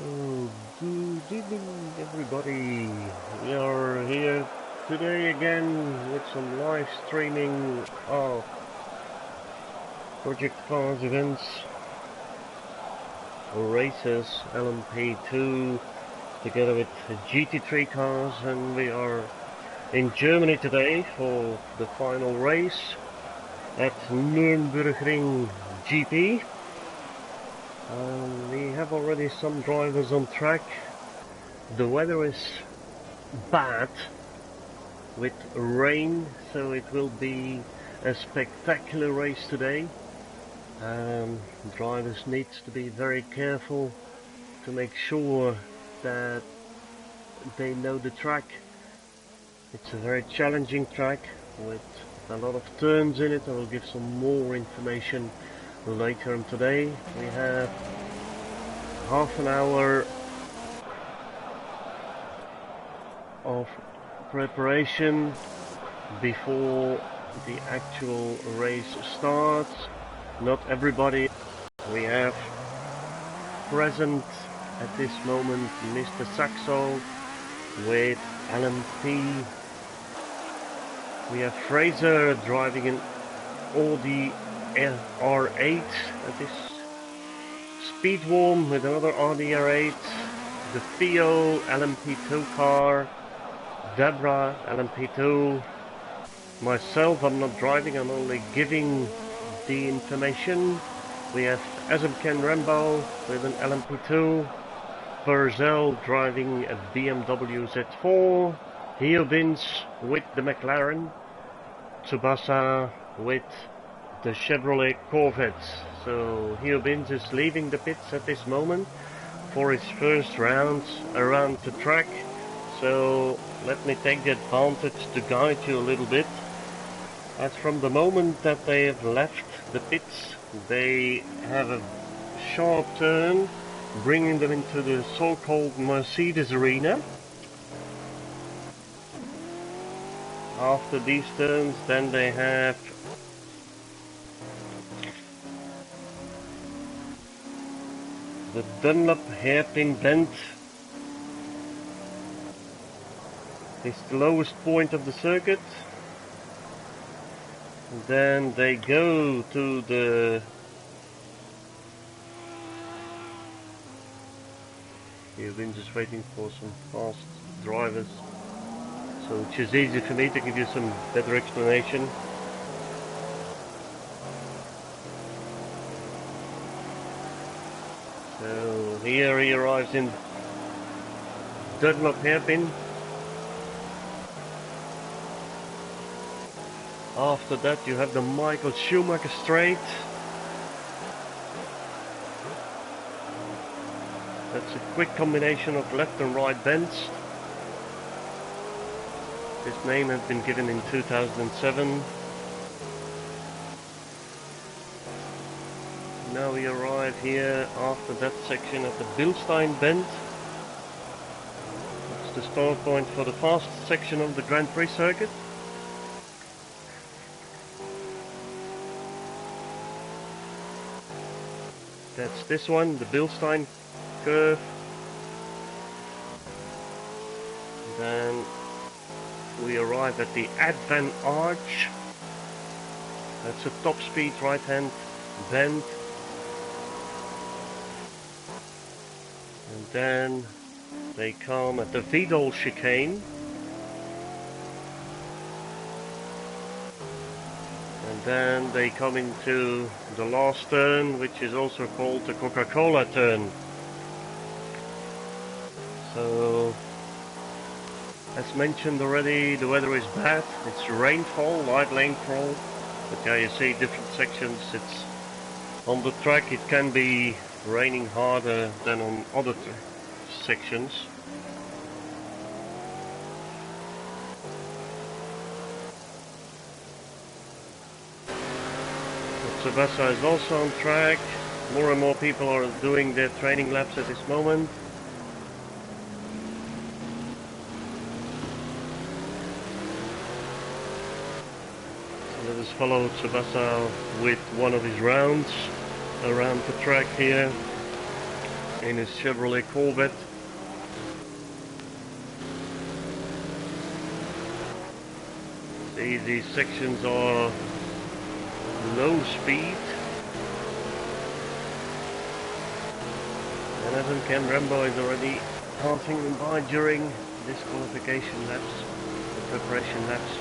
Oh, good evening, everybody. We are here today again with some live streaming of Project Cars events, races, LMP2, together with GT3 cars, and we are in Germany today for the final race at Nürburgring GP. We have already some drivers on track. The weather is bad with rain, so it will be a spectacular race today. Drivers need to be very careful to make sure that they know the track. It's a very challenging track with a lot of turns in it. I will give some more information later on today. We have half an hour of preparation before the actual race starts. Not everybody we have present at this moment. Mr. Saxo with LMP. We have Fraser driving an Audi R8 at this speed warm with another Audi R8. The Theo LMP2 car. Debra LMP2. Myself, I'm not driving, I'm only giving the information. We have Azamken Rambo with an LMP2. Purcell driving a BMW Z4. Hiobins with the McLaren. Tsubasa with the Chevrolet Corvette. So Hiobins is leaving the pits at this moment for his first rounds around the track. So let me take the advantage to guide you a little bit. As from the moment that they have left the pits, they have a sharp turn, bringing them into the so-called Mercedes arena. After these turns, then they have the Dunlop hairpin bend. It's the lowest point of the circuit. And then they go to the You've been just waiting for some fast drivers, so it's just easy for me to give you some better explanation. So here he arrives in Dunlop hairpin. After that you have the Michael Schumacher straight. That's a quick combination of left and right bends. This name has been given in 2007. Now we arrive here after that section at the Bilstein bend. That's the start point for the fast section of the Grand Prix circuit. That's this one, the Bilstein curve. Then we arrive at the Advent Arch. That's a top speed right hand bend. And then they come at the Vidal chicane. And then they come into the last turn, which is also called the Coca-Cola turn. So, as mentioned already, the weather is bad. It's rainfall, light rainfall. But yeah, you see different sections. It's on the track. It can be raining harder than on other sections. Tsubasa is also on track. More and more people are doing their training laps at this moment. So let us follow Tsubasa with one of his rounds around the track here. in his Chevrolet Corvette. See, these sections are low speed. And as Ken Rambo is already passing them by during this qualification laps, the preparation laps.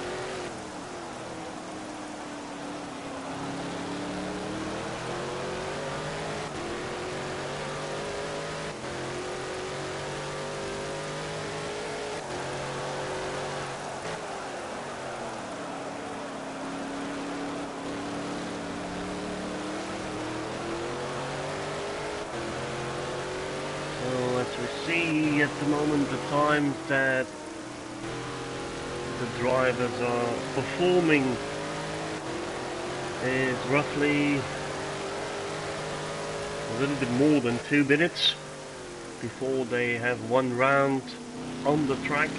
We see at the moment the times that the drivers are performing is roughly a little bit more than 2 minutes before they have one round on the track.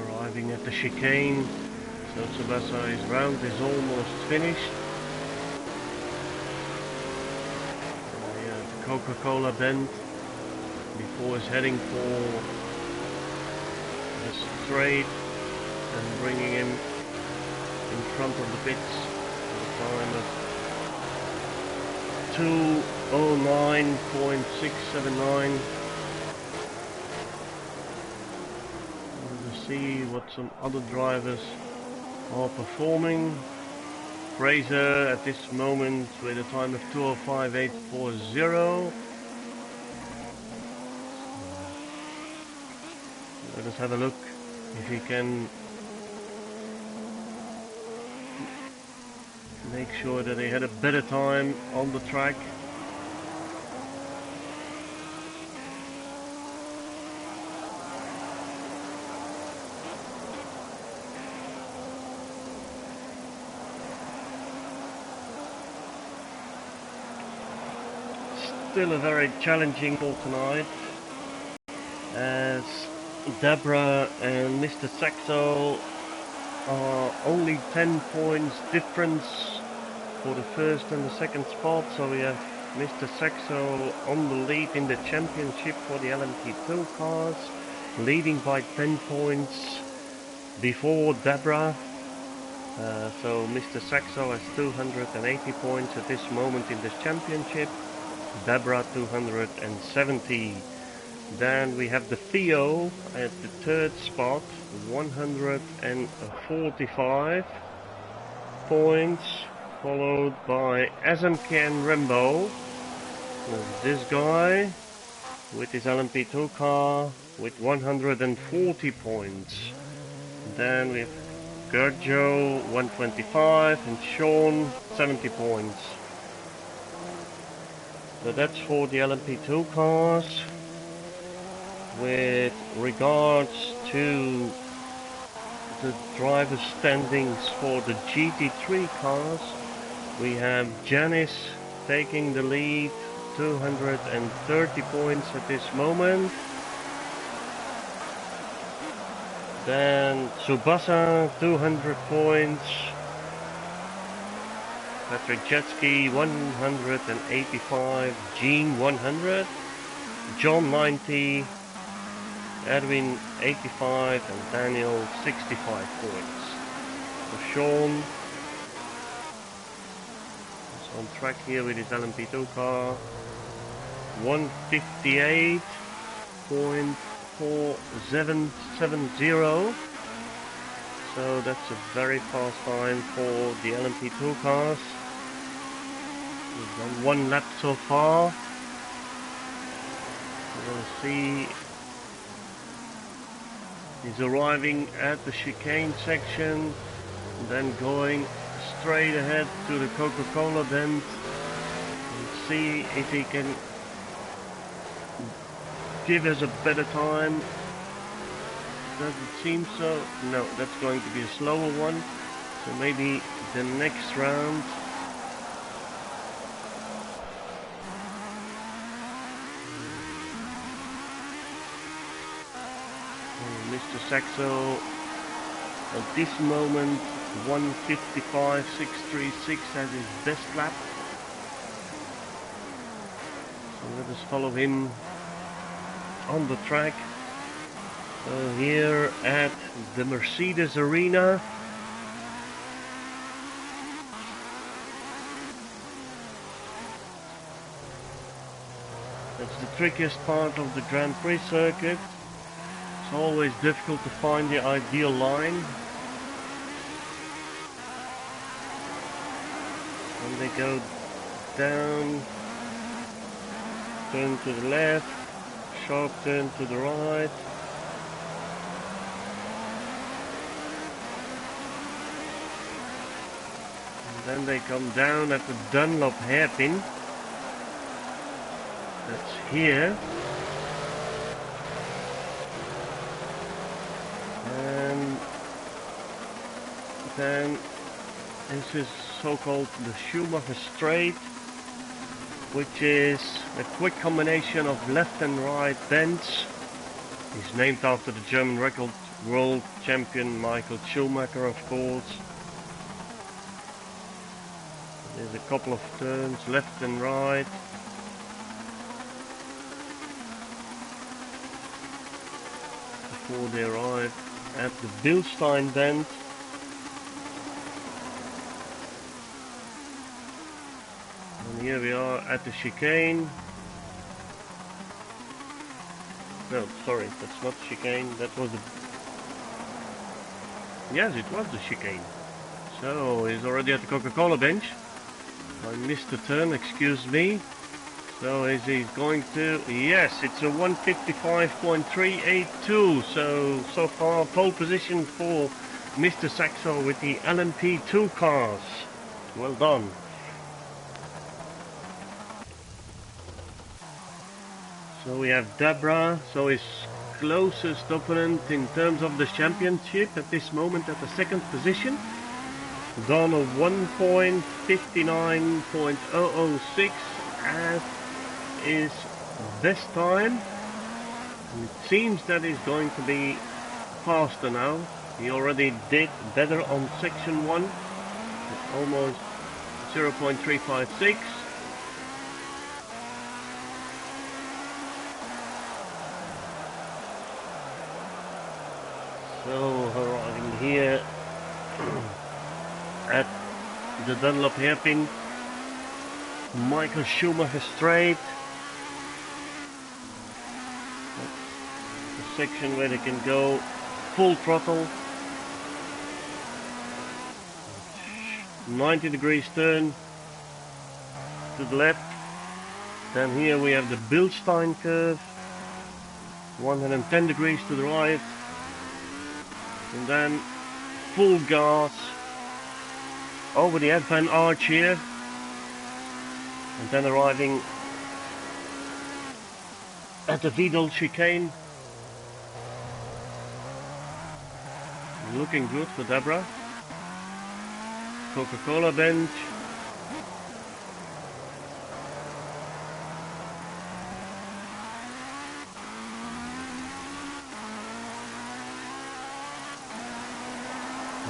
Arriving at the chicane, so Tsubasa's round is almost finished. The Coca-Cola bend before he's heading for the straight and bringing him in front of the pits at a time of 2:09.679. See what some other drivers are performing. Fraser at this moment with a time of 2:05.840. Let us have a look if he can make sure that he had a better time on the track. Still a very challenging call tonight, as Deborah and Mr. Saxo are only 10 points difference for the first and the second spot, so we have Mr. Saxo on the lead in the championship for the LMP2 cars, leading by 10 points before Deborah. So Mr. Saxo has 280 points at this moment in this championship. Deborah 270. Then we have the Theo at the third spot, 145 points, followed by Ken Rambo, this guy with his LMP2 car with 140 points. Then we have Gerjo 125 and Sean 70 points. So that's for the LMP2 cars. With regards to the driver standings for the GT3 cars, we have Janice taking the lead, 230 points at this moment. Then Tsubasa 200 points. Patrick Jetsky 185, Gene 100, John 90, Edwin 85 and Daniel 65 points. So Sean is on track here with his LMP2 car, 158.4770. So that's a very fast time for the LMP2 cars. We've done one lap so far. We'll see. He's arriving at the chicane section, then going straight ahead to the Coca-Cola bend and see if he can give us a better time. Doesn't seem so. No, that's going to be a slower one. So maybe the next round. Mr. Saxo at this moment 1:55.636 as his best lap. So let us follow him on the track. So here at the Mercedes Arena. That's the trickiest part of the Grand Prix circuit. It's always difficult to find the ideal line. And they go down, turn to the left, sharp turn to the right. And then they come down at the Dunlop hairpin. That's here. And then this is so-called the Schumacher Straight, which is a quick combination of left and right bends. It's named after the German record world champion Michael Schumacher, of course. There's a couple of turns left and right. Before they arrive at the Bilstein bend. And here we are at the chicane. No, sorry, that's not the chicane, that was the... Yes, it was the chicane. So, he's already at the Coca-Cola bench. I missed the turn, excuse me. So is he going to... Yes, it's a 1:55.382. So far pole position for Mr. Saxo with the LMP2 cars. Well done. So we have Debra, so his closest opponent in terms of the championship at this moment at the second position. Done of 1:59.006 as is best time. And it seems that is going to be faster now. He already did better on section 1 at almost 0.356. So arriving here at the Dunlop hairpin, Michael Schumacher Straight. The section where they can go full throttle. 90 degrees turn to the left. Then here we have the Bilstein curve. 110 degrees to the right. And then full gas over the Advan arch here. And then arriving at the Vidal chicane. Looking good for Debra. Coca-Cola bench.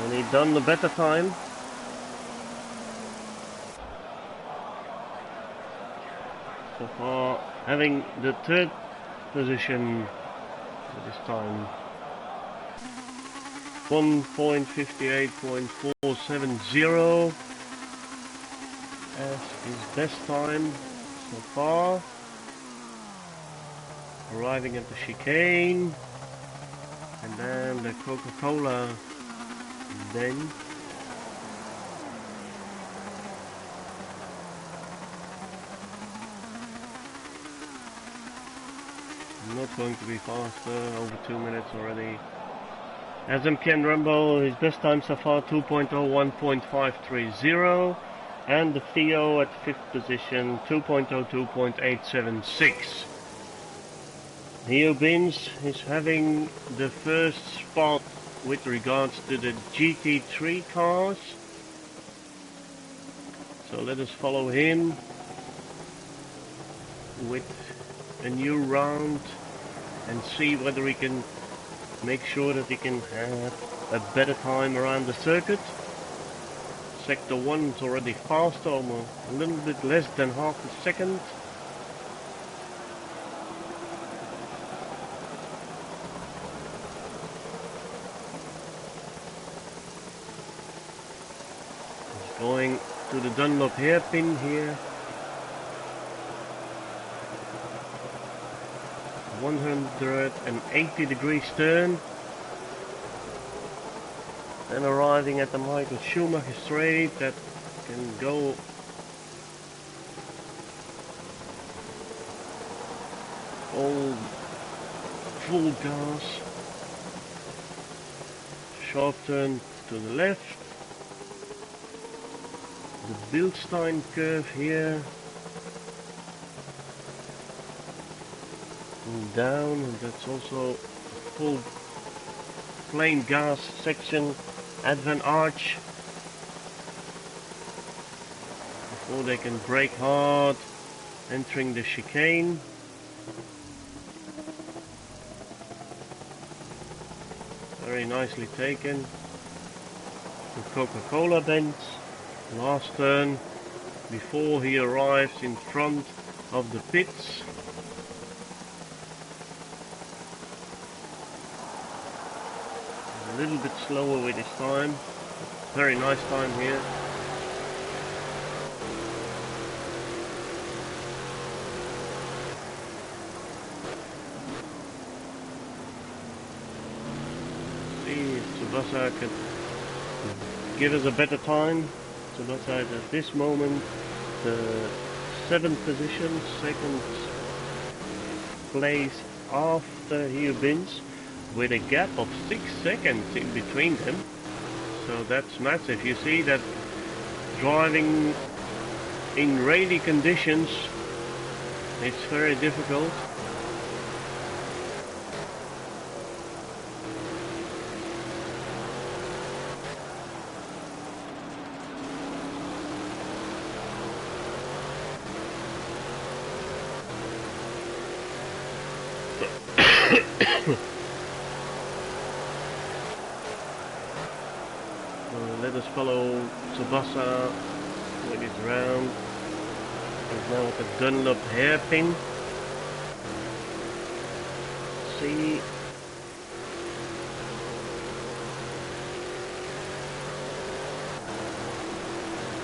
And he done the better time. So far having the third position at this time. 1:58.470 as his best time so far. Arriving at the chicane and then the Coca-Cola bench. Not going to be faster, over 2 minutes already. SMKN Rumble, his best time so far 2.01.530, and the Theo at 5th position 2.02.876. Theo Bins is having the first spot with regards to the GT3 cars. So let us follow him with a new round and see whether we can make sure that he can have a better time around the circuit. Sector 1 is already fast, almost a little bit less than half a second. He's going to the Dunlop hairpin here. 180 degrees turn. Then arriving at the Michael Schumacher straight that can go all full gas. Sharp turn to the left. The Bilstein curve here. And down, and that's also a full plain gas section. Advent arch before they can brake hard entering the chicane. Very nicely taken. The Coca-Cola bench. Last turn before he arrives in front of the pits. A little bit slower with his time. Very nice time here. See if Tsubasa can give us a better time. Tsubasa is at this moment the 7th position, 2nd place after Hubins, with a gap of 6 seconds in between them. So that's massive. You see that driving in rainy conditions, it's very difficult. Let us follow Tsubasa with his round. He's now at the Dunlop hairpin. See.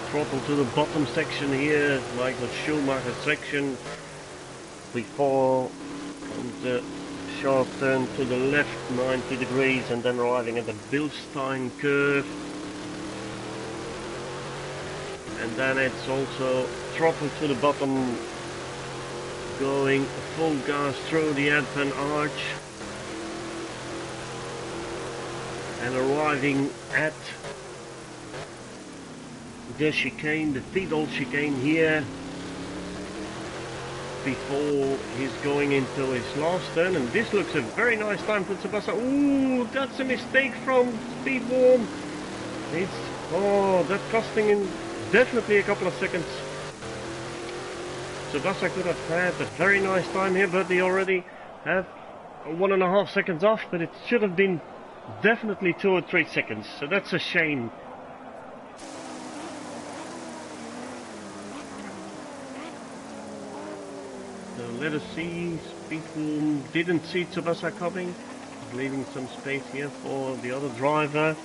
Throttle to the bottom section here, like the Schumacher section before, and the sharp turn to the left 90 degrees, and then arriving at the Bilstein curve. And then it's also throttle to the bottom, going full gas through the Advent arch, and arriving at the chicane, the Fiedel chicane here, before he's going into his last turn. And this looks a very nice time for Tsubasa. Ooh, that's a mistake from Speed Warm. It's, oh, that's costing him definitely a couple of seconds. Tsubasa could have had a very nice time here, but he already had 1.5 seconds off, but it should have been definitely 2 or 3 seconds, so that's a shame. So let us see. Speedform didn't see Tsubasa coming, leaving some space here for the other driver.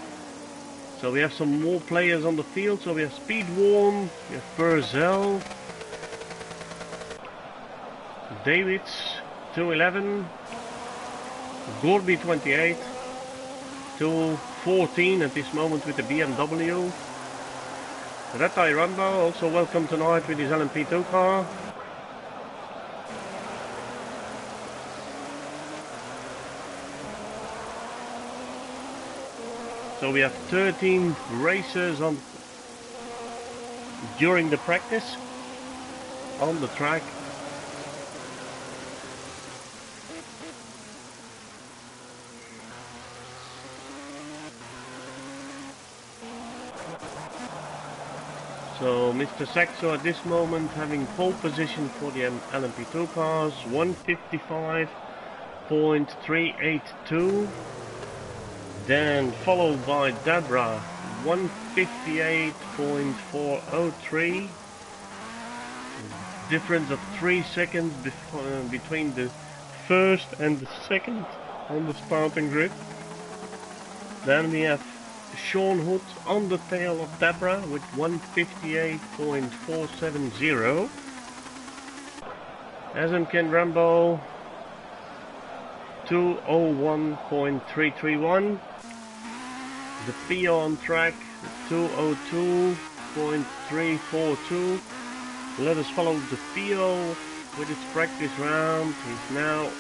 So we have some more players on the field. So we have Speedwarm, we have Purcell, Davids 211, Gorby 28, 214 at this moment with the BMW. Retai Ramba also welcome tonight with his LMP2 car. So we have 13 racers on during the practice on the track. So Mr. Saxo at this moment having pole position for the LMP2 cars, 155.382. Then followed by Deborah, 158.403. Difference of 3 seconds between the first and the second on the starting grid. Then we have Sean Hood on the tail of Deborah with 158.470. Adam Ken Rambo 201.331. The PO on track 202.342. Let us follow the PO with its practice round. He's now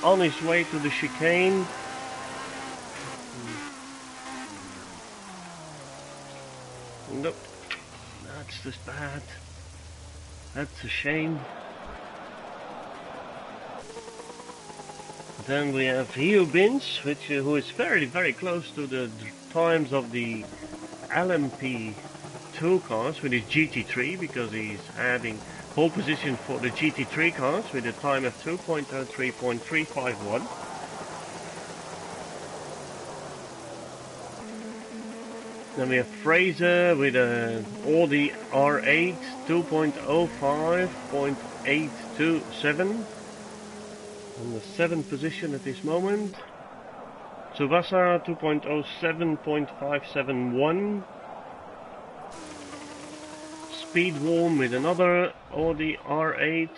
on his way to the chicane. Nope, that's just bad. That's a shame. Then we have Hugh Bins, who is very close to the times of the LMP2 cars with his GT3, because he's having pole position for the GT3 cars with a time of 2.03.351. Then we have Fraser with a Audi R8 2.05.827 on the 7th position at this moment. Tsubasa 2.07.571. Speed Warm with another Audi R8.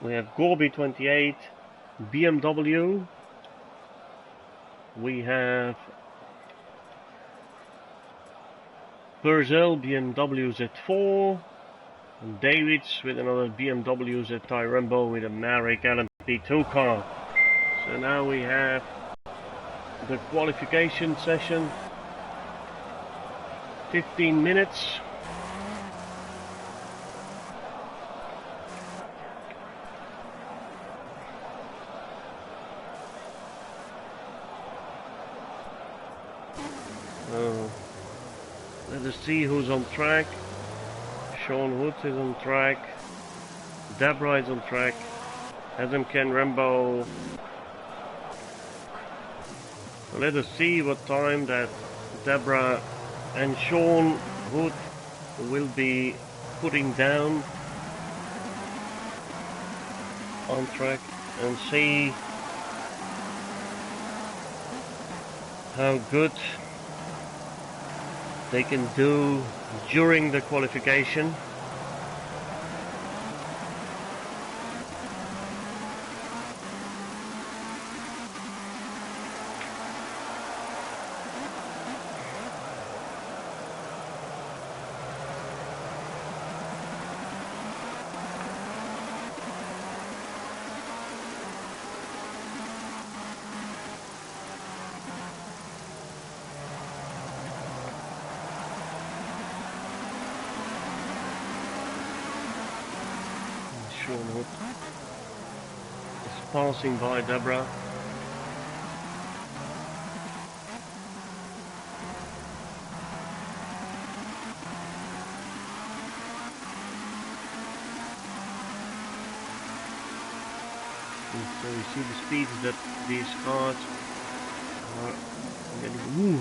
We have Gorby 28 BMW. We have Purcell BMW Z4, and Davids with another BMW Z Rambo with a Marek LMP2 car. So now we have the qualification session, 15 minutes. Let us see who's on track. Sean Woods is on track. Deborah is on track. Adam Ken Rambo. Let us see what time that Deborah and Sean Wood will be putting down on track, and see how good they can do during the qualification. Sean Hood is passing by Deborah. And so you see the speeds that these cars are getting. Ooh,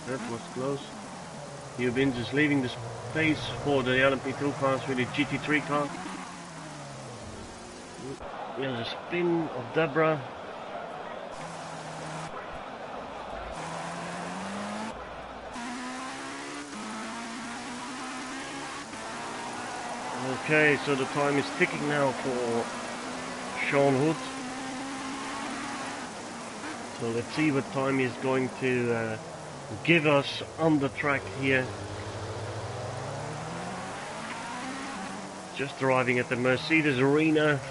that was close. Hubins is leaving the space for the LMP2 cars with the GT3 car. There's a spin of Deborah. Okay, so the time is ticking now for Sean Hood. So let's see what time he's going to give us on the track here. Just arriving at the Mercedes Arena.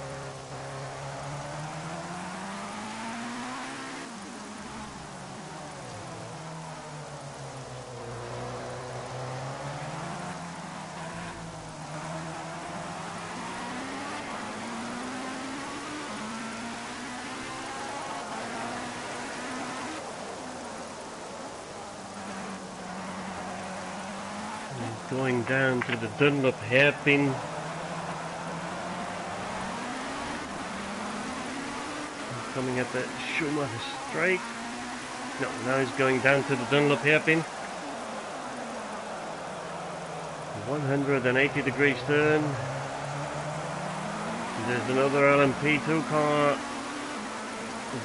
Going down to the Dunlop hairpin. Coming at the Schumacher straight. No, now he's going down to the Dunlop hairpin. 180 degrees turn. There's another LMP2 car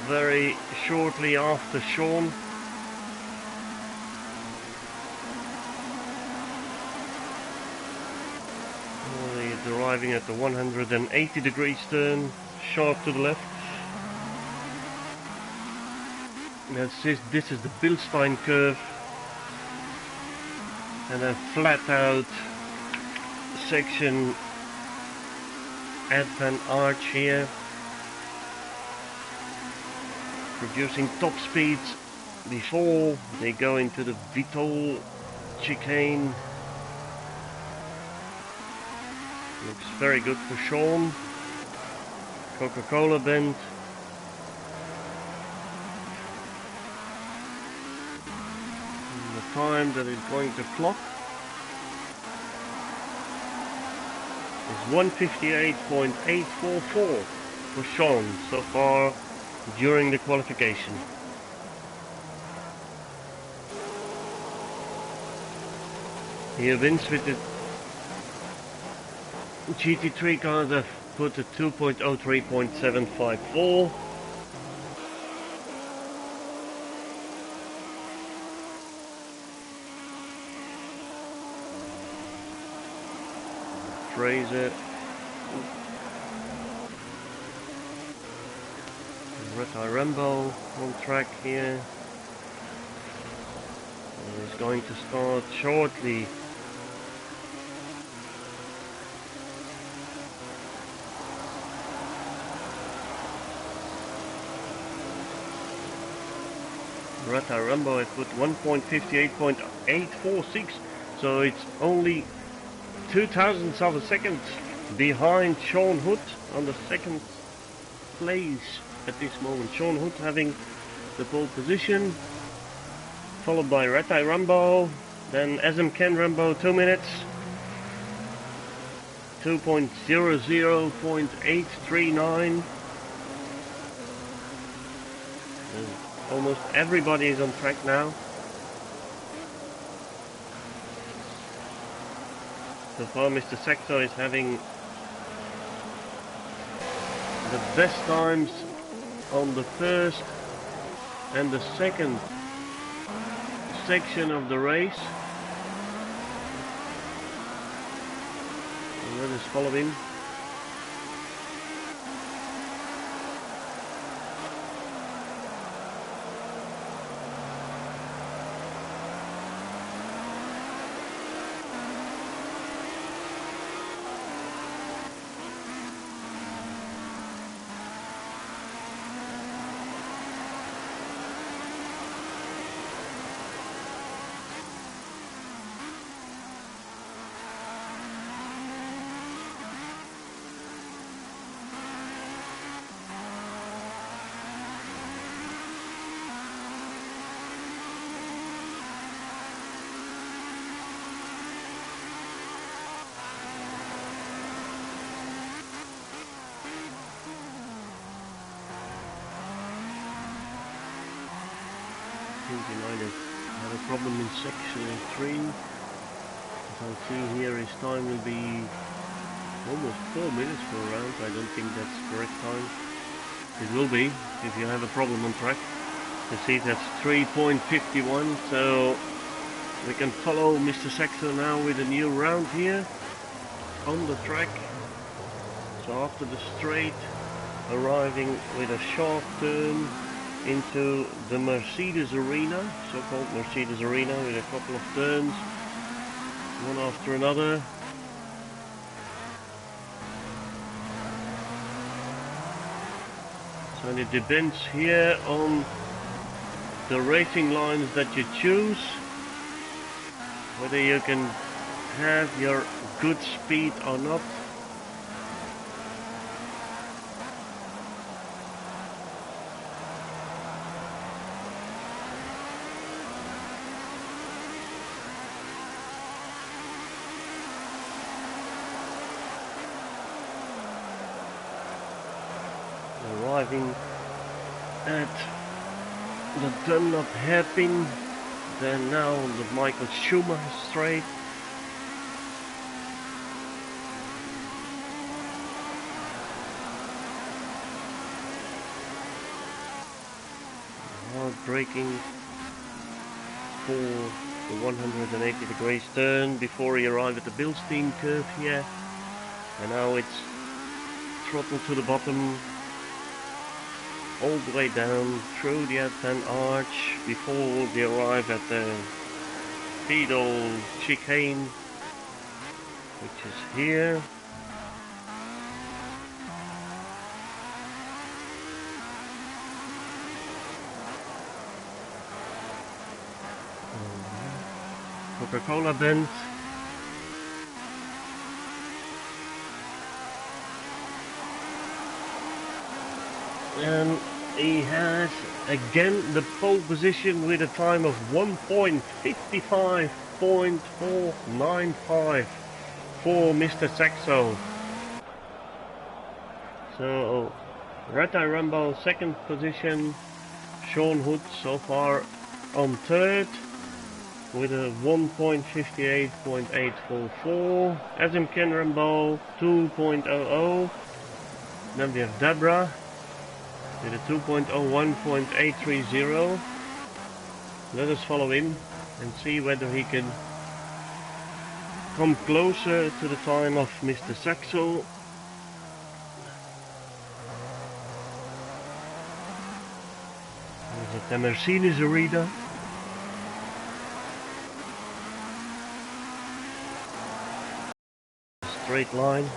very shortly after Sean. He's arriving at the 180 degrees turn, sharp to the left. This is the Bilstein curve, and a flat out section at Van Arch here, producing top speeds before they go into the Vitol chicane. Looks very good for Sean. Coca-Cola bend. And the time that it's going to clock is 1:58.844 for Sean so far during the qualification. He wins with the GT3 cars. Have put a 2.03.754. Fraser, Red Rambo on track here. And he's going to start shortly. Red Rambo has put 1.58.846, so it's only 0.02 of a second behind Sean Hood on the second place at this moment. Sean Hood having the pole position, followed by Red Eye Rambo, then SM Ken Rambo 2 minutes, 2.00.839. Almost everybody is on track now. So far Mr. Sector is having the best times on the first and the second section of the race. And let us follow him. He might have had a problem in section 3. As I see here, his time will be almost 4 minutes per round. I don't think that's the correct time. It will be if you have a problem on track. You see that's 3.51, so we can follow Mr. Sexton now with a new round here on the track. So after the straight, arriving with a sharp turn into the Mercedes Arena, so-called Mercedes Arena, with a couple of turns, one after another. So it depends here on the racing lines that you choose, whether you can have your good speed or not. arriving at the Dunlop hairpin, then now the Michael Schumacher straight. Hard braking for the 180 degrees turn before he arrived at the Bilstein curve here, and now it's throttle to the bottom all the way down through the advent arch before they arrive at the pedal chicane, which is here. Coca-Cola bend. And he has again the pole position with a time of 1.55.495 for Mr. Saxo. So Red Eye Rambo second position, Sean Hood so far on third with a 1.58.844, Adam Ken Rambo 2.00, then we have Deborah with a 2.01.830. Let us follow him and see whether he can come closer to the time of Mr. Saxo. There's the Mercedes Arena. Straight line.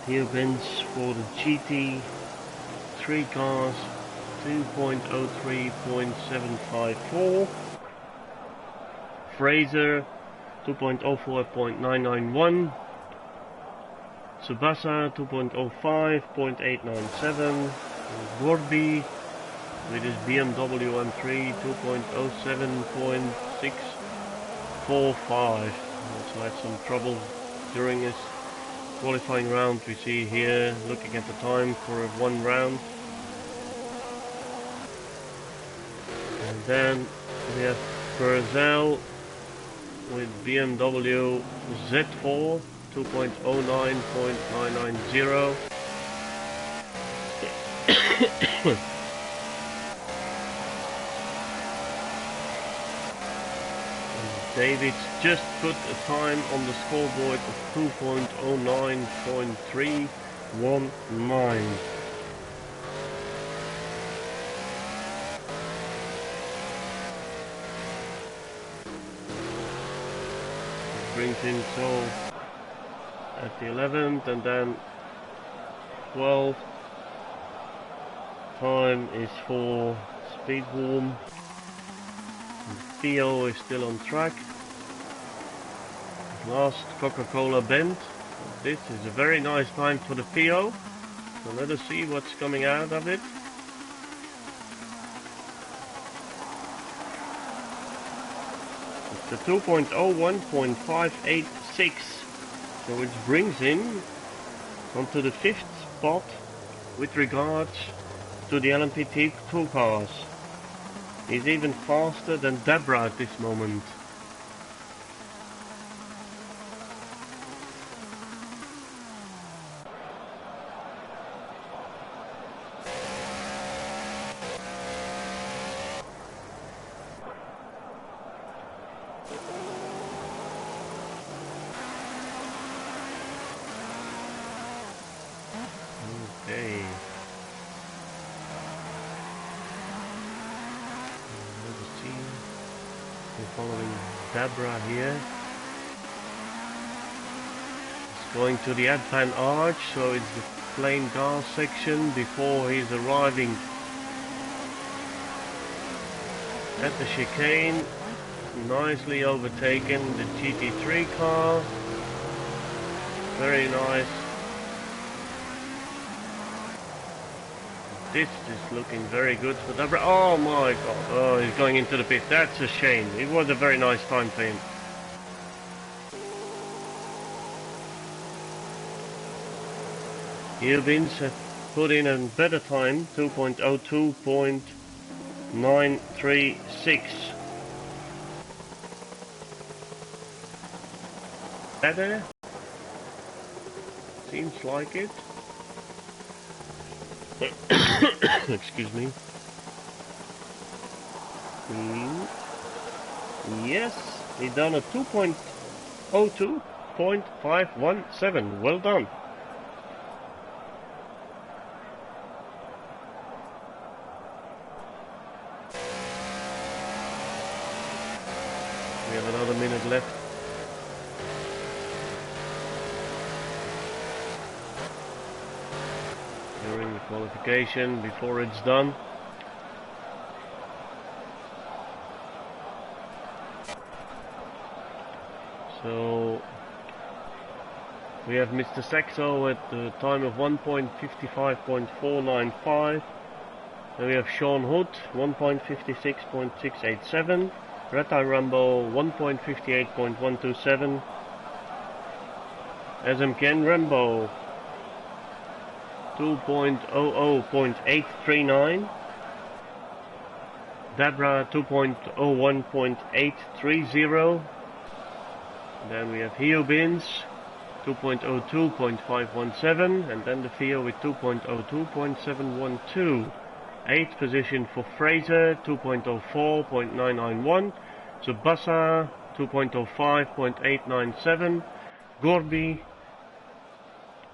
Here bends for the GT3 cars 2.03.754. Fraser 2.04.991. Tsubasa 2.05.897. Gorby with his BMW M3 2.07.645. Also had some trouble during his qualifying round. We see here looking at the time for one round. And then we have Purcell with BMW Z4 2.09.990. David's just put a time on the scoreboard of 2.09.319. Brings in so at the 11th, and then 12th time is for Speed Warm. Theo is still on track. Last Coca-Cola bend. This is a very nice time for the Theo. So let us see what's coming out of it. It's a 2.01.586. So which brings him onto the 5th spot with regards to the LMP2 cars. He's even faster than Deborah at this moment. Okay. We're following Deborah here. It's going to the Advan Arch, so it's the plain gas section before he's arriving at the chicane. Nicely overtaken the GT3 car. Very nice This is looking very good for Debra. Oh my god. Oh, he's going into the pit. That's a shame. It was a very nice time for him. Hubins have put in a better time, 2.02.936. Better? Seems like it. Excuse me. Yes, he done a 2.02.517. Well done. We have another minute left. During the qualification, before it's done. So we have Mr. Saxo at the time of 1.55.495. Then we have Sean Hood 1.56.687. Red Eye Rambo 1.58.127. SM Ken Rambo 2.00.839. Debra 2.01.830. Then we have Hubins 2.02.517, and then the Theo with 2.02.712. 8th position for Fraser 2.04.991. Tsubasa 2.05.897. Gorby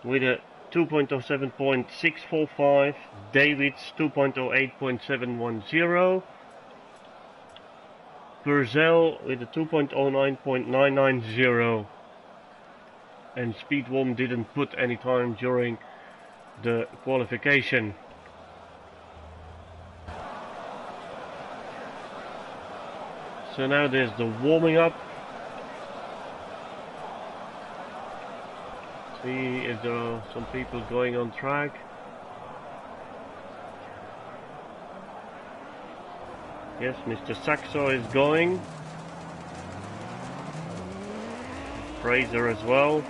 with a 2.07.645. Davids 2.08.710. Purcell with a 2.09.990. And Speedworm didn't put any time during the qualification. So now there's the warming up. See if there are some people going on track. Yes, Mr. Saxo is going. Fraser as well.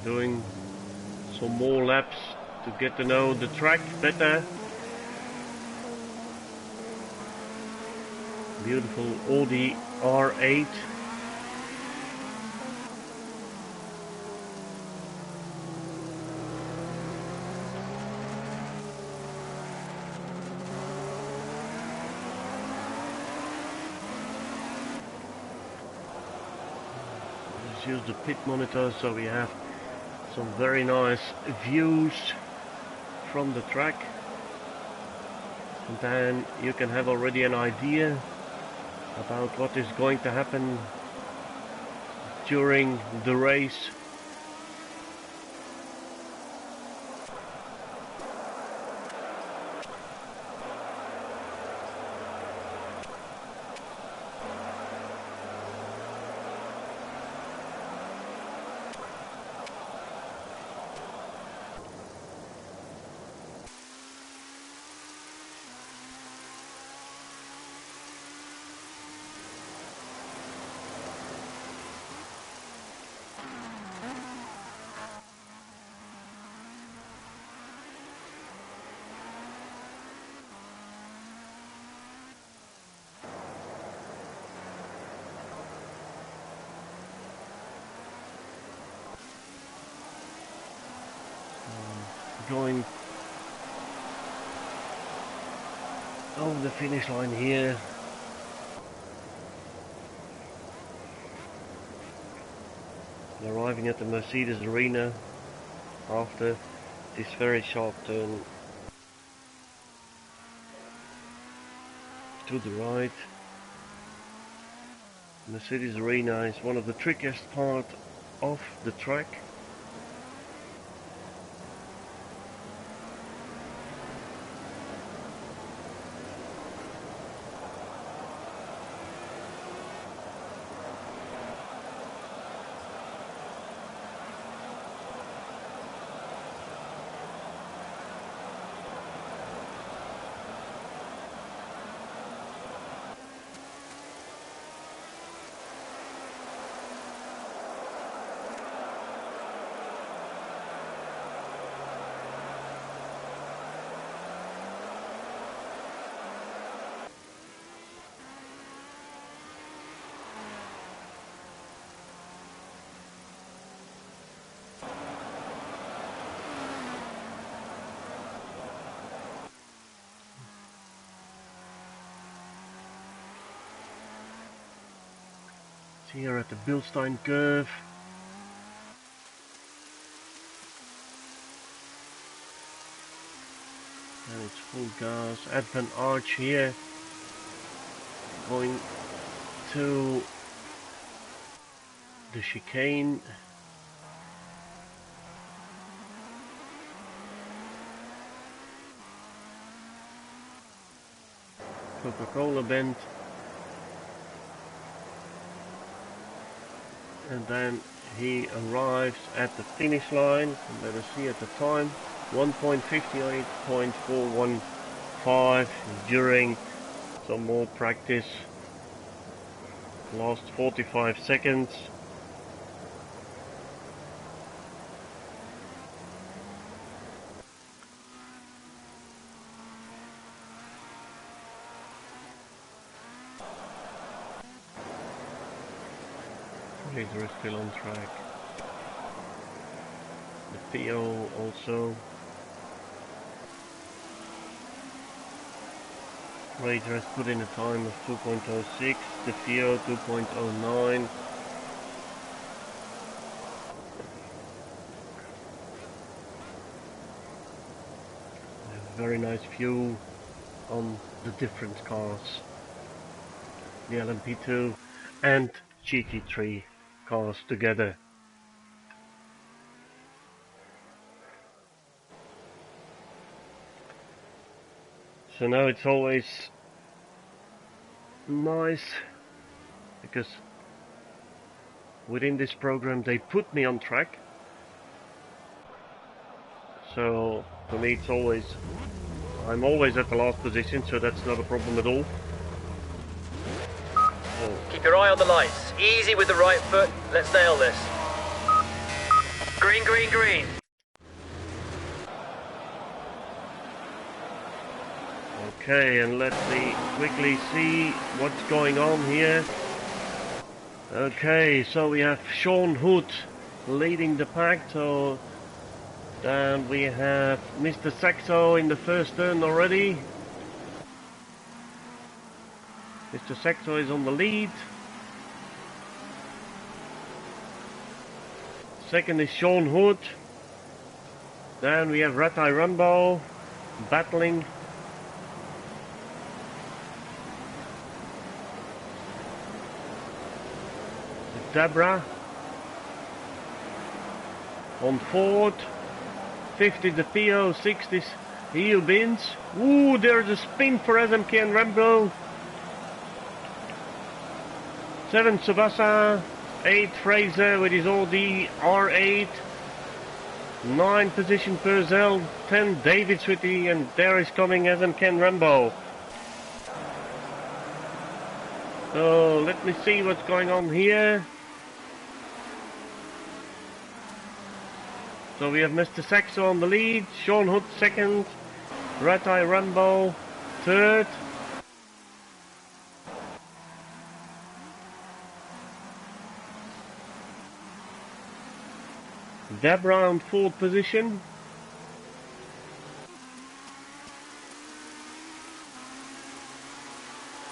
Doing some more laps to get to know the track better. Beautiful Audi R8. Let's use the pit monitor so we have some very nice views from the track, and then you can have already an idea about what is going to happen during the race. Going over the finish line here. Arriving at the Mercedes Arena after this very sharp turn to the right. Mercedes Arena is one of the trickiest part of the track. here at the Bilstein curve. And it's full gas. Advent Arch here. Going to the chicane. Coca-Cola bend. And then he arrives at the finish line. And let us see at the time. 1.58.415 during some more practice. Last 45 seconds. Laser is still on track. The Theo also. Razor has put in a time of 2.06, the Theo 2.09. Very nice view on the different cars. The LMP2 and GT3 cars together. So now it's always nice because within this program they put me on track. So for me it's always, I'm always at the last position, so that's not a problem at all. Keep your eye on the lights. Easy with the right foot. Let's nail this. Green, green, green. Okay, and let me quickly see what's going on here. Okay, so we have Sean Hood leading the pack. So then we have Mr. Saxo in the first turn already. Mr. Saxo is on the lead. Second is Sean Hood. Then we have Rat Eye Rumbo battling. Debra on fourth. 50 the Theo, 60 Heel Bins. Ooh, there's a spin for SMK and Rambo. 7 Tsubasa, 8 Fraser with his Audi R8, 9 position Purcell, 10 David Switty, and there is coming SMK and Rambo. So let me see what's going on here. So we have Mr. Saxo on the lead, Sean Hood second, Rat Eye Rambo third. Debra on fourth position.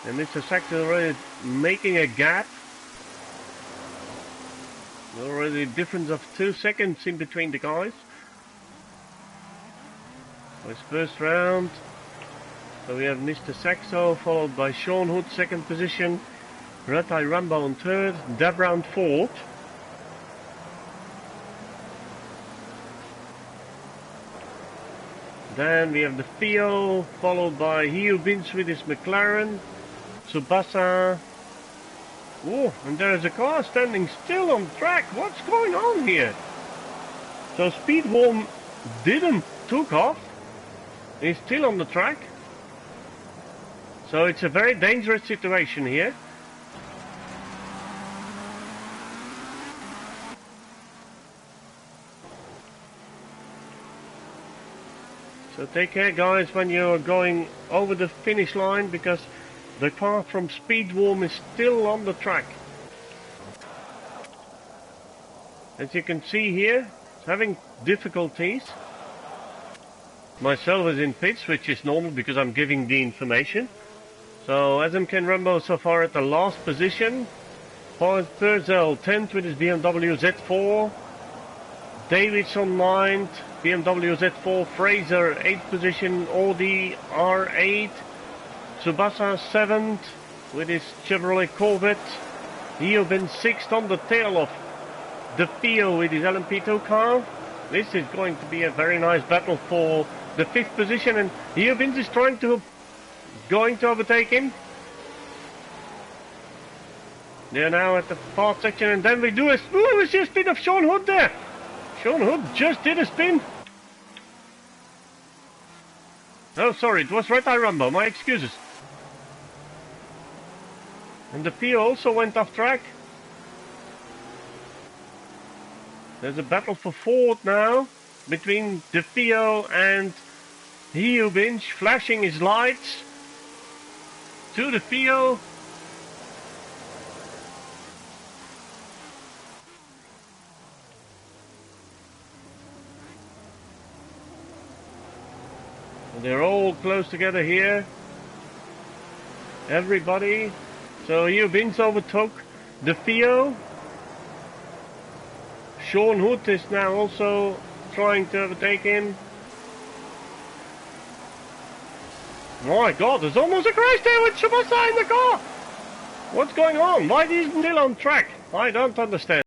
And Mr. Saxo already making a gap. Already a difference of 2 seconds in between the guys. His first round. So we have Mr. Saxo followed by Sean Hood second position, Rat Eye Rambo on third, Debra on fourth. Then we have the Theo followed by Hugh Bins with his McLaren, Tsubasa. Oh, and there's a car standing still on track. What's going on here? So Speedworm didn't took off. He's still on the track. So it's a very dangerous situation here. So take care guys when you're going over the finish line, because the car from Speedworm is still on the track. As you can see here, it's having difficulties. Myself is in pits, which is normal because I'm giving the information. So SMK and Rambo so far at the last position. Purcell 10th with his BMW Z4. David's on 9th, BMW Z4. Fraser 8th position, Audi R8. Tsubasa 7th with his Chevrolet Corvette. Eobin 6th on the tail of the Fio with his LMP2 car. This is going to be a very nice battle for the 5th position, and Eobin is going to overtake him. They're now at the far section, and then we do a spin of Sean Hood there. Sean Hood just did a spin. Oh, sorry, it was Red Eye Rumbo, my excuses. And the Fio also went off track. There's a battle for 4th now between the Fio and Eobinch, flashing his lights to the Fio. They're all close together here. Everybody. So Eobinch overtook the Fio. Sean Hood is now also trying to overtake him. My God, there's almost a crash there with Tsubasa in the car. What's going on? Why isn't he on track? I don't understand.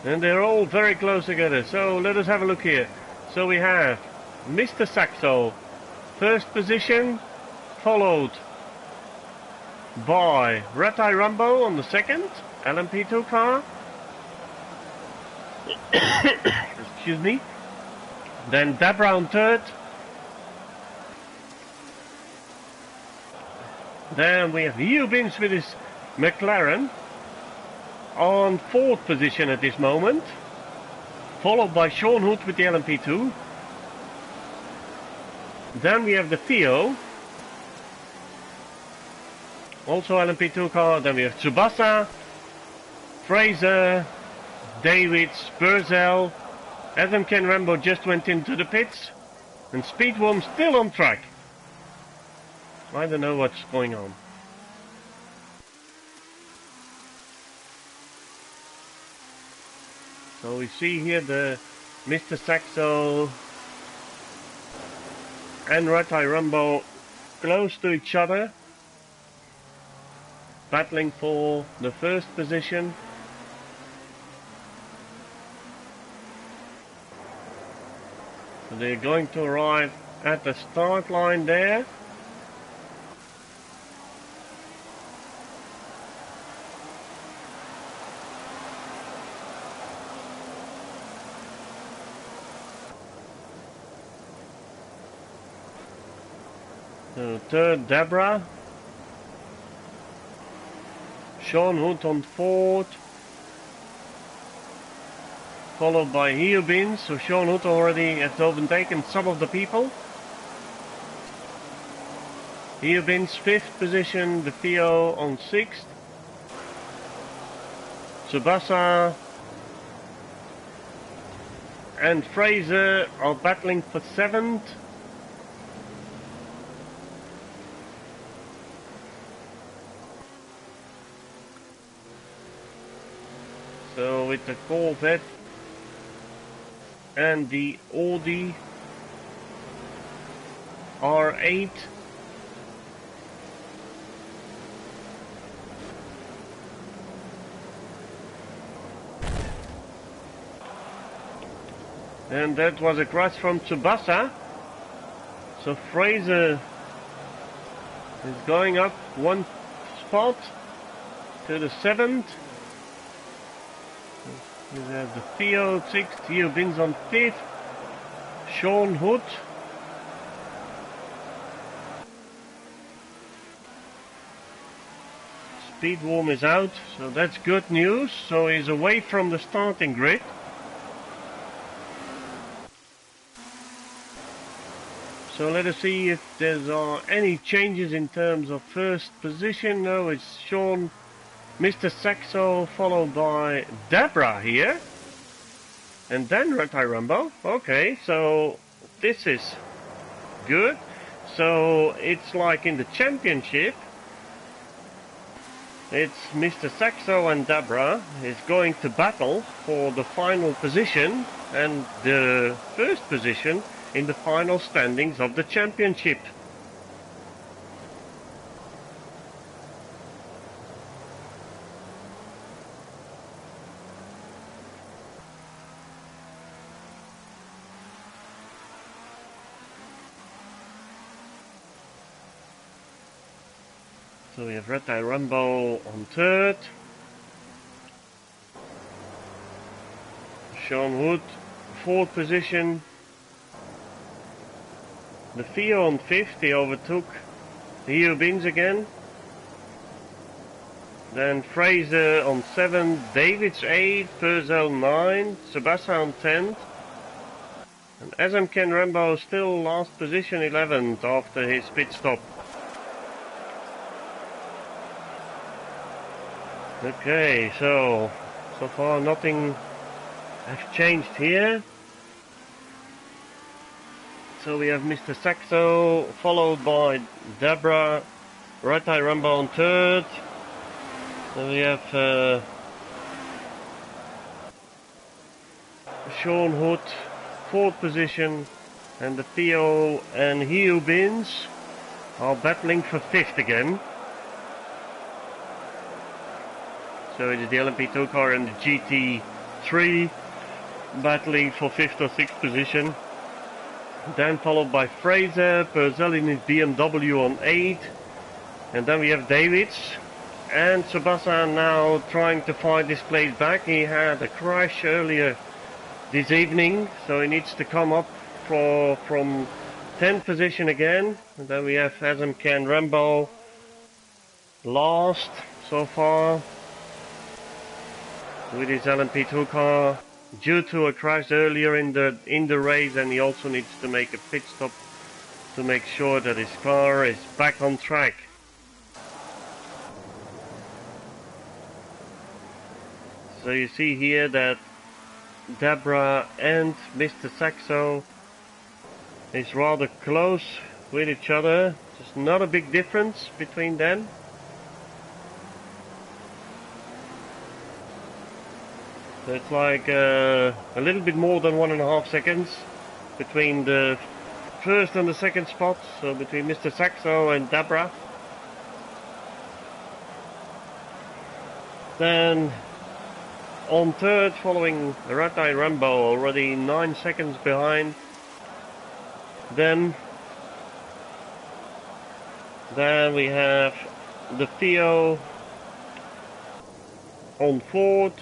And they're all very close together. So let us have a look here. So we have Mr. Saxo, 1st position, followed by Red Eye Rumbo on the 2nd, LMP2 car. Excuse me. Then Debra on 3rd. Then we have Eobinch with his McLaren on 4th position at this moment, followed by Sean Hood with the LMP2. Then we have the Fio, also LMP2 car. Then we have Tsubasa, Fraser, Davids, Purcell. Adam Ken Rambo just went into the pits, and Speedworm still on track. I don't know what's going on. So we see here the Mr. Saxo and Red Eye Rumbo close to each other, battling for the 1st position. So they're going to arrive at the start line there. So 3rd, Debra. Sean Hood on 4th. Followed by Eobinch. So Sean Hood already has overtaken some of the people. Eobinch 5th position. The Fio on 6th. Tsubasa and Fraser are battling for 7th. So with the Corvette and the Audi R8, and that was a crash from Tsubasa. So Fraser is going up 1 spot to the 7th. We have the Fio 6th, Eobinch on 5th, Sean Hood. Speedworm is out, so that's good news. So he's away from the starting grid. So let us see if there are any changes in terms of 1st position. No, it's Sean, Mr. Saxo, followed by Debra here. And then Red Eye Rumbo. Okay, so this is good. So it's like in the championship. It's Mr. Saxo and Debra is going to battle for the final position and the first position in the final standings of the championship. So we have Red Eye Rumble on third. Sean Wood, fourth position. The Theo on fifth, he overtook Hugh Bins again. Then Fraser on seventh, Davids 8th, Purcell 9th, Sabasa on 10th. And SMK Rambo still last position 11th after his pit stop. Okay, so far nothing has changed here. So we have Mr. Saxo, followed by Debra, Red Eye Rumble on third. Then we have Sean Hood, fourth position, and the Theo and Hugh Bins are battling for fifth again. So it is the LMP2 car and the GT3 battling for 5th or 6th position. Then followed by Fraser, Purcell in his BMW on 8th. And then we have Davids. And Sabasa now trying to find his place back. He had a crash earlier this evening, so he needs to come up from 10th position again. And then we have SMK and Rambo last so far with his LMP2 car due to a crash earlier in the race, and he also needs to make a pit stop to make sure that his car is back on track. So you see here that Debra and Mr. Saxo is rather close with each other. There's not a big difference between them. So it's like a little bit more than 1.5 seconds between the first and the second spot, so between Mr. Saxo and Debra. Then on third, following Red Eye Rambo, already 9 seconds behind them. Then we have the Theo on fourth.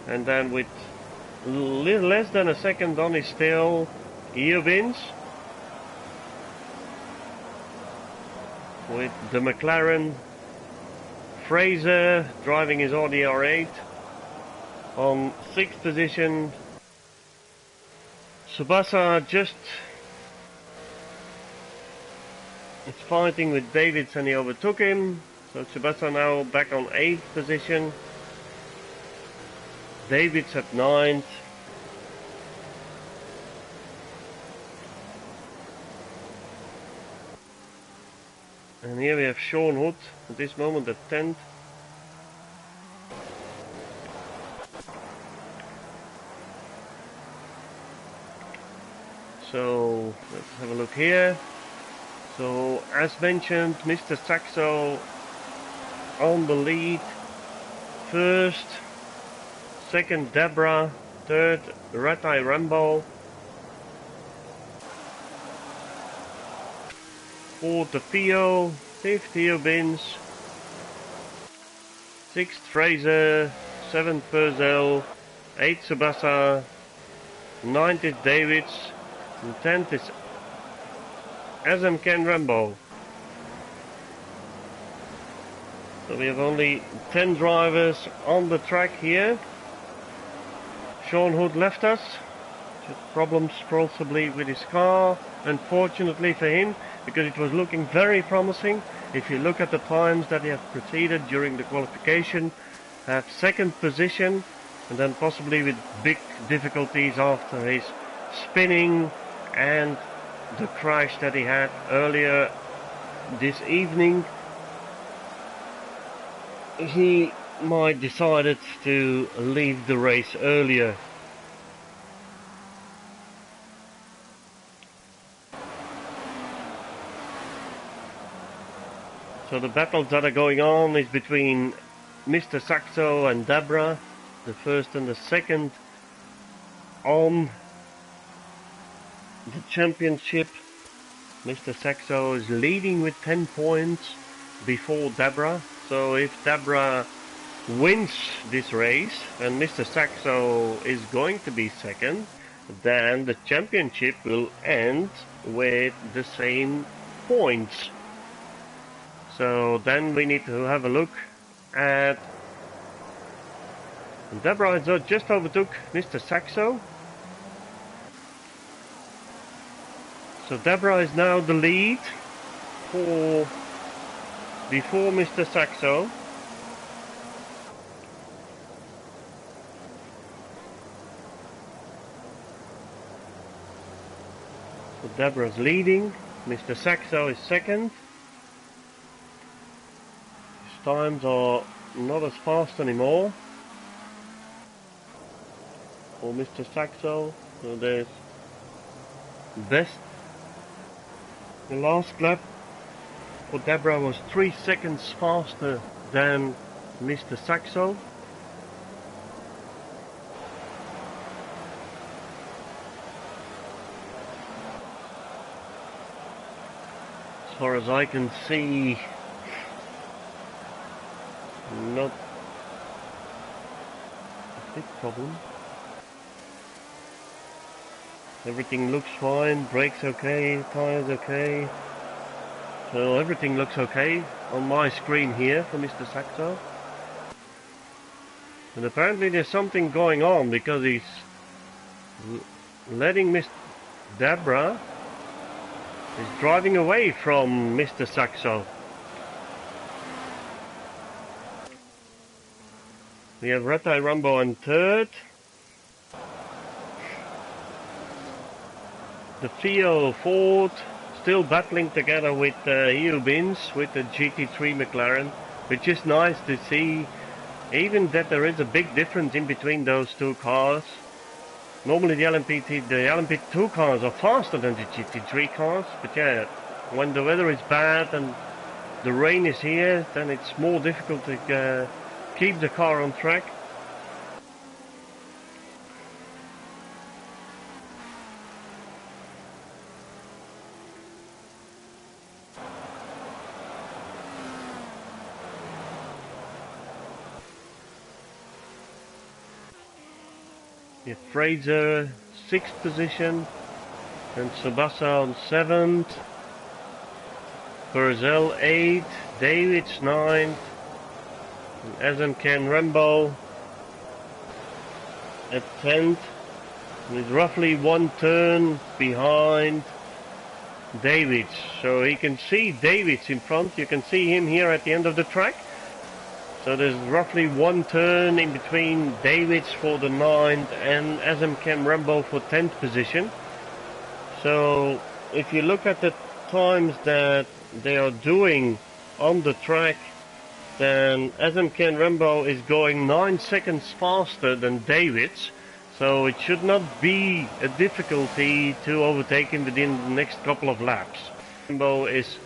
And then with little less than a second on his tail, Hugh Bins with the McLaren. Fraser driving his Audi R8 on 6th position. Sabasa just is fighting with Davids and he overtook him. So Sabasa now back on 8th position. Davids at 9th. And here we have Sean Hood at this moment at 10th. So let's have a look here. So as mentioned, Mr. Saxo on the lead. First, second Debra, third Red Eye Rambo, fourth the Theo, fifth Hugh Bins, sixth Fraser, seventh Purcell, eighth Sabasa, ninth is Davids, and 10th is SMK Rambo. So we have only 10 drivers on the track here. Sean Hood left us, just problems possibly with his car, unfortunately for him, because it was looking very promising. If you look at the times that he has proceeded during the qualification, have second position and then possibly with big difficulties after his spinning and the crash that he had earlier this evening, he might decided to leave the race earlier. So the battles that are going on is between Mr. Saxo and Debra, the first and the second on the championship. Mr. Saxo is leading with 10 points before Debra. So if Debra wins this race and Mr. Saxo is going to be second, then the championship will end with the same points. So then we need to have a look at Debra has just overtook Mr. Saxo. So Debra is now the lead before Mr. Saxo. So Debra's leading, Mr. Saxo is second. His times are not as fast anymore for Mr. Saxo. So there's best. The last lap for Debra was 3 seconds faster than Mr. Saxo. As far as I can see, not a big problem. Everything looks fine, brakes okay, tires okay. So everything looks okay on my screen here for Mr. Saxo. And apparently there's something going on because he's letting Miss Debra is driving away from Mr. Saxo. We have Red Eye Rumbo in third. The Theo Ford still battling together with EU Bins with the GT3 McLaren, which is nice to see, even that there is a big difference in between those two cars. Normally the LMP2 cars are faster than the GT3 cars, but yeah, when the weather is bad and the rain is here, then it's more difficult to keep the car on track. Yeah, Fraser 6th position and Tsubasa on 7th, Purcell 8th, Davids 9th, and SMK Rambo at 10th, and is roughly 1 turn behind Davids. So you can see Davids in front, you can see him here at the end of the track. So there's roughly 1 turn in between Davids for the 9th and SMK Rambo for 10th position. So if you look at the times that they are doing on the track, then SMK Rambo is going 9 seconds faster than Davids. So it should not be a difficulty to overtake him within the next couple of laps. Rambo is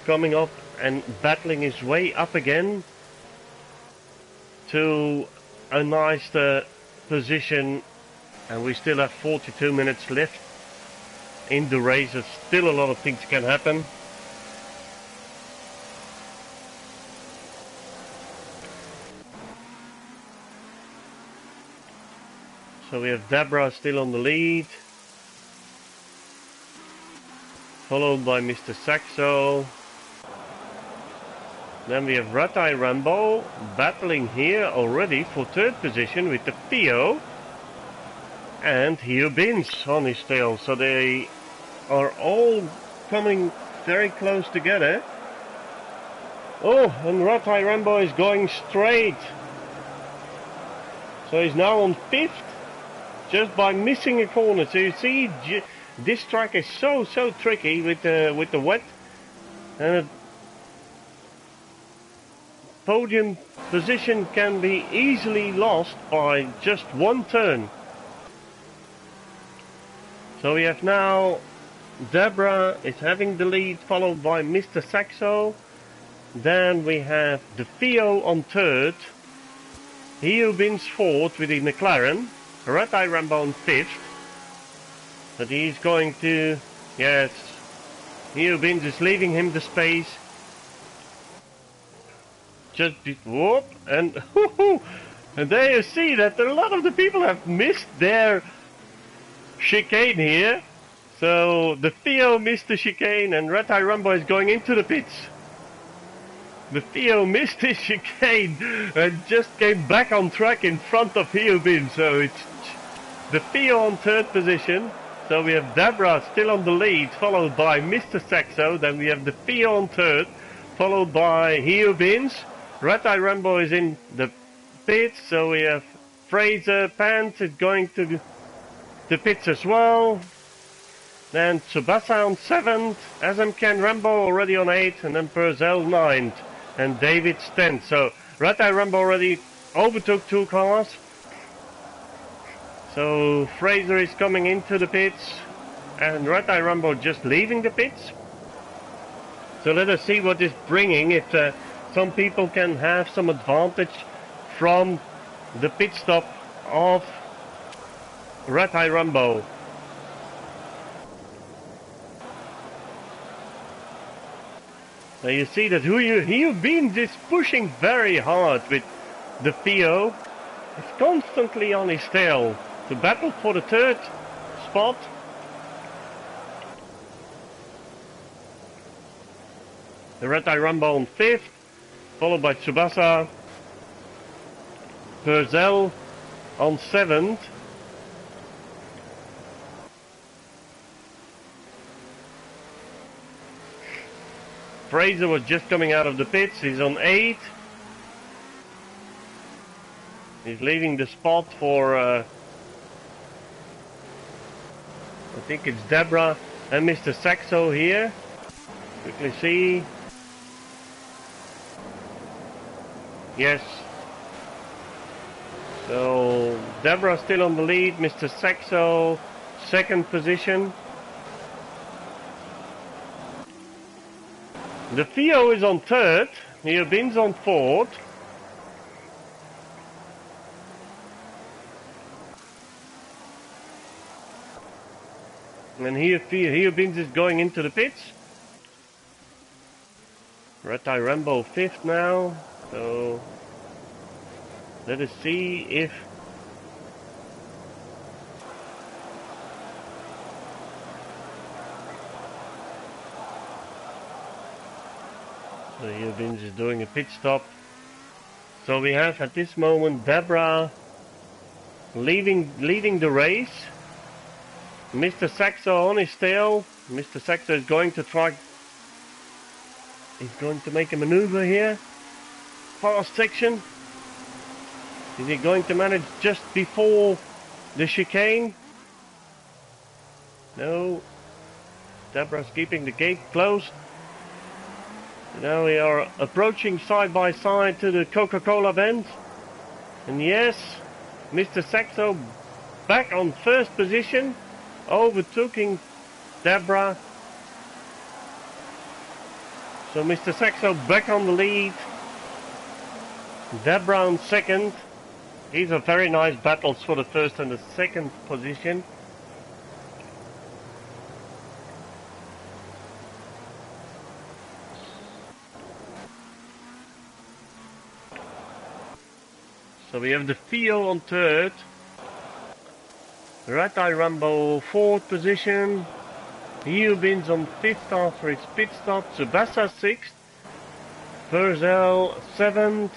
coming up and battling his way up again to a nice position, and we still have 42 minutes left in the race. There's still a lot of things can happen. So we have Debra still on the lead, followed by Mr. Saxo. Then we have Red Eye Rambo battling here already for 3rd position with the Theo and Hugh Bins on his tail. So they are all coming very close together. Oh, and Red Eye Rambo is going straight So he's now on 5th, just by missing a corner. So you see, this track is so tricky with the wet, and a podium position can be easily lost by just one turn. So we have now Deborah is having the lead, followed by Mr. Saxo. Then we have the Theo on 3rd, Heubins 4th with the McLaren, Red Eye Rambo on 5th. But he's going to, yes, Heubins is leaving him the space. Just whoop, and and there you see that a lot of the people have missed their chicane here. So the Theo missed the chicane and Red Eye Rambo is going into the pits. The Theo missed his chicane and just came back on track in front of Heubin. So it's the Theo on 3rd position. So we have Deborah still on the lead, followed by Mr. Saxo. Then we have the Theo on 3rd, followed by Heubins. Red Eye Rambo is in the pits. So we have Fraser Pants is going to the pits as well. Then Tsubasa on 7th, SMK and Rambo already on 8th, and then Purcell 9th, and David's 10th. So Red Eye Rambo already overtook 2 cars. So Fraser is coming into the pits, and Red Eye Rambo just leaving the pits. So let us see what is bringing, if some people can have some advantage from the pit stop of Red Eye Rambo. Now you see that Heubin is pushing very hard with the Theo. He's constantly on his tail to battle for the 3rd spot. The Red Eye Rambo on 5th, followed by Tsubasa. Purcell on 7th. Fraser was just coming out of the pits, he's on 8th. He's leaving the spot for, I think it's Deborah and Mr. Saxo here. Quickly see. Yes. So, Deborah still on the lead, Mr. Saxo 2nd position. The Theo is on 3rd, Heubin's on 4th. And Heubin's is going into the pits. Red Eye Rambo 5th now, so let us see if so Heubins is doing a pit stop. So we have at this moment Deborah leading the race. Mr. Saxo on his tail. Mr. Saxo is going to try. He's going to make a maneuver here. Fast section. Is he going to manage just before the chicane? No. Deborah's keeping the gate closed. Now we are approaching side by side to the Coca-Cola bend. And yes, Mr. Saxo back on 1st position, overtaking Deborah. So Mr. Saxo back on the lead. Deborah on 2nd. These are very nice battles for the 1st and the 2nd position. So we have the Theo on 3rd. Red Eye Rambo 4th position. Heubins on 5th after its pit stop. Tsubasa 6th. Purcell 7th.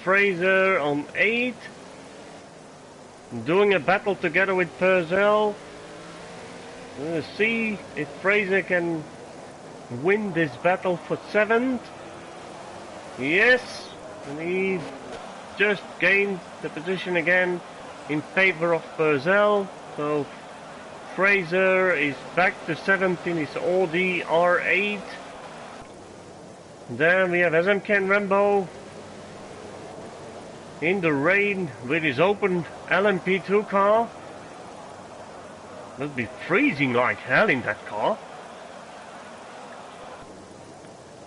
Fraser on 8th. Doing a battle together with Purcell. We'll see if Fraser can win this battle for 7th. Yes, and he's just gained the position again in favor of Purcell. So Fraser is back to 7th in his Audi R8. Then we have SMK Rambo in the rain with his open LMP2 car. Must be freezing like hell in that car.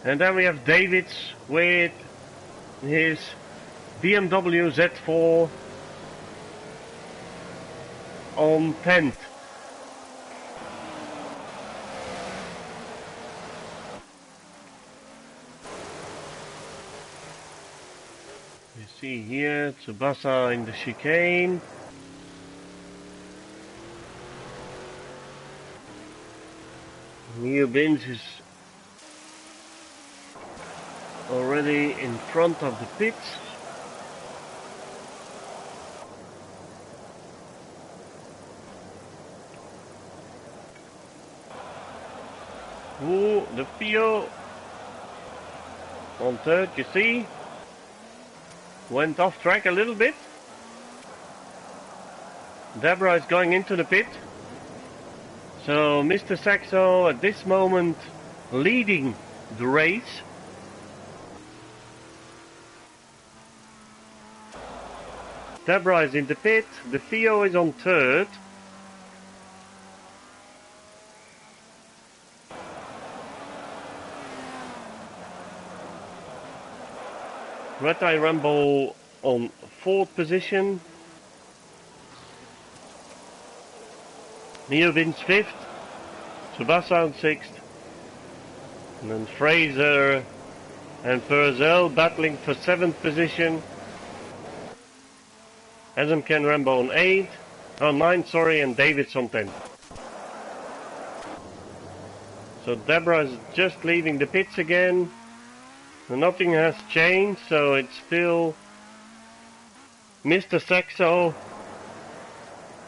And then we have Davids with his BMW Z4 on 10th. You see here Tsubasa in the chicane. Neobins is already in front of the pits. Ooh, the Fio on third, you see, went off track a little bit. Deborah is going into the pit. So Mr. Saxo at this moment leading the race. Deborah is in the pit, the Fio is on third. Red Eye Rambo on fourth position. Neovins fifth. Tsubasa on sixth. And then Fraser and Purcell battling for seventh position. SMK Rambo on 8th, on 9th, sorry, and Davids on 10th. So Deborah is just leaving the pits again. Nothing has changed, so it's still Mr. Saxo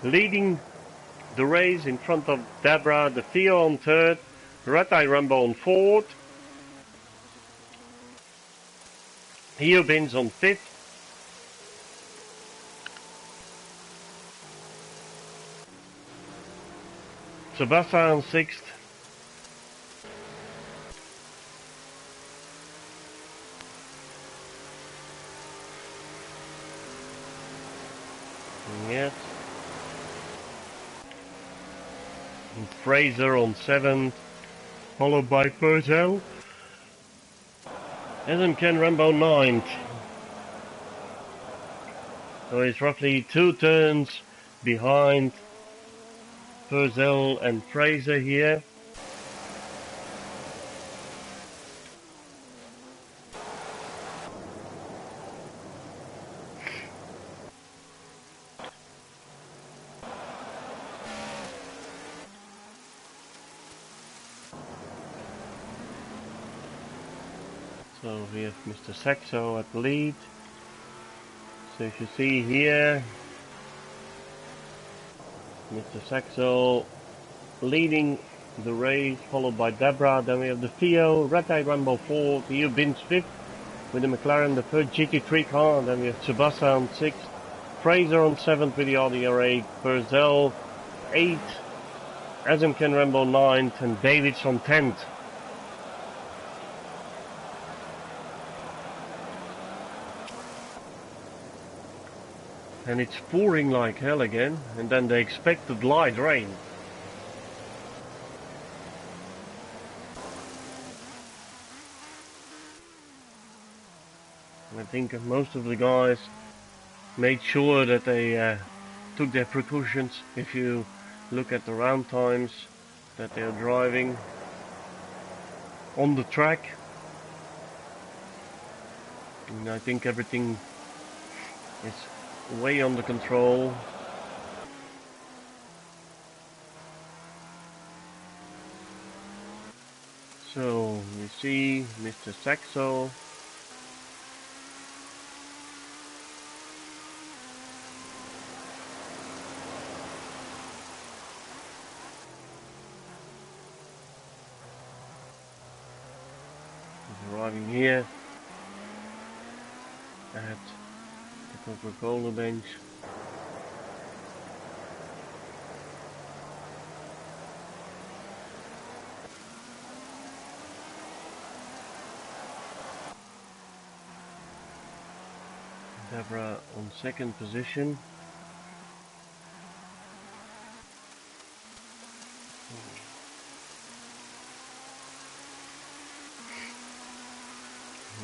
leading the race in front of Deborah, the Theo on 3rd, Red Eye Rambo on 4th, Heobins on 5th, Tsubasa on 6th, yes, and Fraser on 7th, followed by Purcell, SMK Rambo 9th. So it's roughly 2 turns behind Purcell and Fraser here. So we have Mr. Saxo at the lead. So if you see here, Mr. Saxo leading the race, followed by Deborah. Then we have the Theo, Red Eye Rambo 4, Theo Bins 5th, with the McLaren, the third GT3 car. Then we have Tsubasa on 6th, Fraser on 7th with the Audi R8, Purcell 8th, SMK Rambo 9th, and Davids on 10th. And it's pouring like hell again, and then the expected light rain. I think most of the guys made sure that they took their precautions. If you look at the round times that they are driving on the track, and I think everything is way under control. So we see Mr. Saxo is arriving here at Coca-Cola bench. Deborah on second position.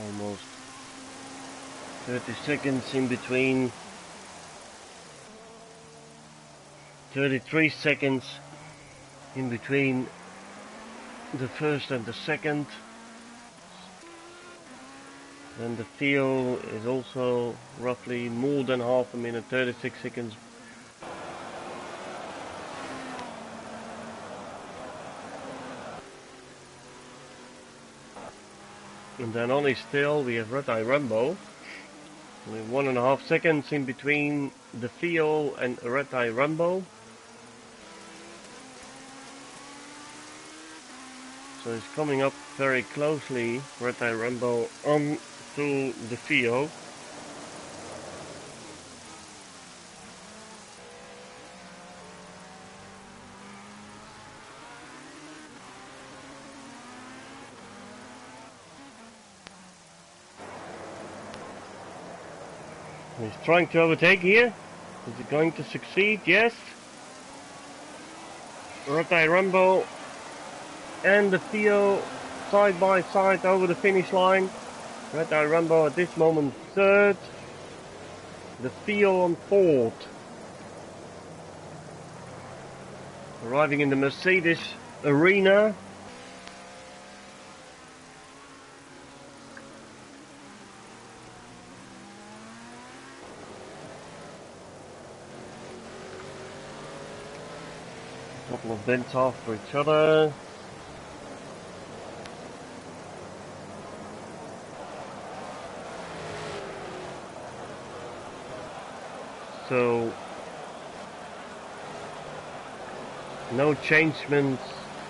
Almost 30 seconds in between. 33 seconds in between the first and the second. And the Theo is also roughly more than half a minute, 36 seconds. And then only still we have Red Eye Rambo. Only 1.5 seconds in between the Theo and Red Eye Rambo. So it's coming up very closely, Red Eye Rambo, on to the Theo. He's trying to overtake here. Is he going to succeed? Yes. Red Eye Rambo and the Theo side by side over the finish line. Red Eye Rambo at this moment third. The Theo on fourth. Arriving in the Mercedes arena. Couple of vents after each other. So no changements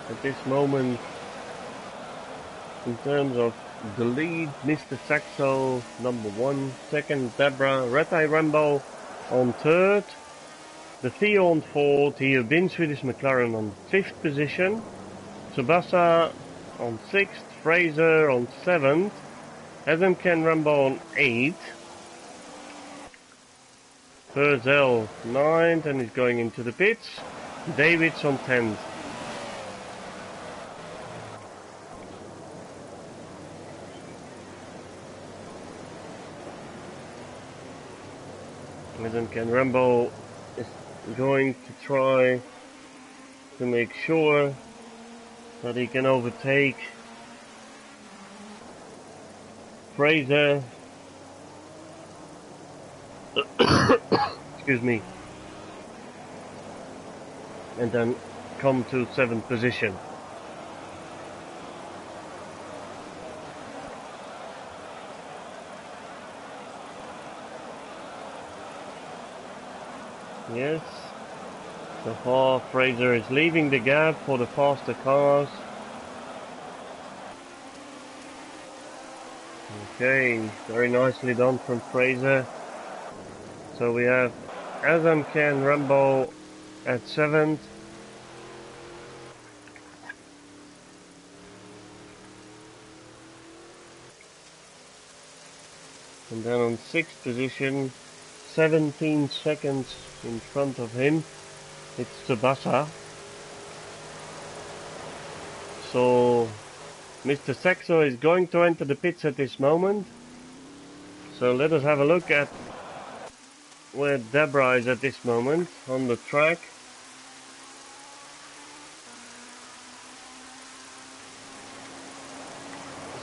at this moment in terms of the lead. Mr. Saxo number 1, second Deborah, Red Eye Rambo on third. The Theo on fourth, here Bin Swedish McLaren on 5th position, Tsubasa on 6th, Fraser on 7th, Adam Ken Rambo on 8th, Purcell 9th and is going into the pits, Davids on 10th. Adam Ken Rambo is going to try to make sure that he can overtake Fraser. Excuse me. And then come to 7th position. Yes, so far Fraser is leaving the gap for the faster cars. Okay, very nicely done from Fraser. So we have Adam Ken Rambo at 7th. And then on 6th position, 17 seconds in front of him, it's Tsubasa. So Mr. Saxo is going to enter the pits at this moment. So let us have a look at where Deborah is at this moment on the track.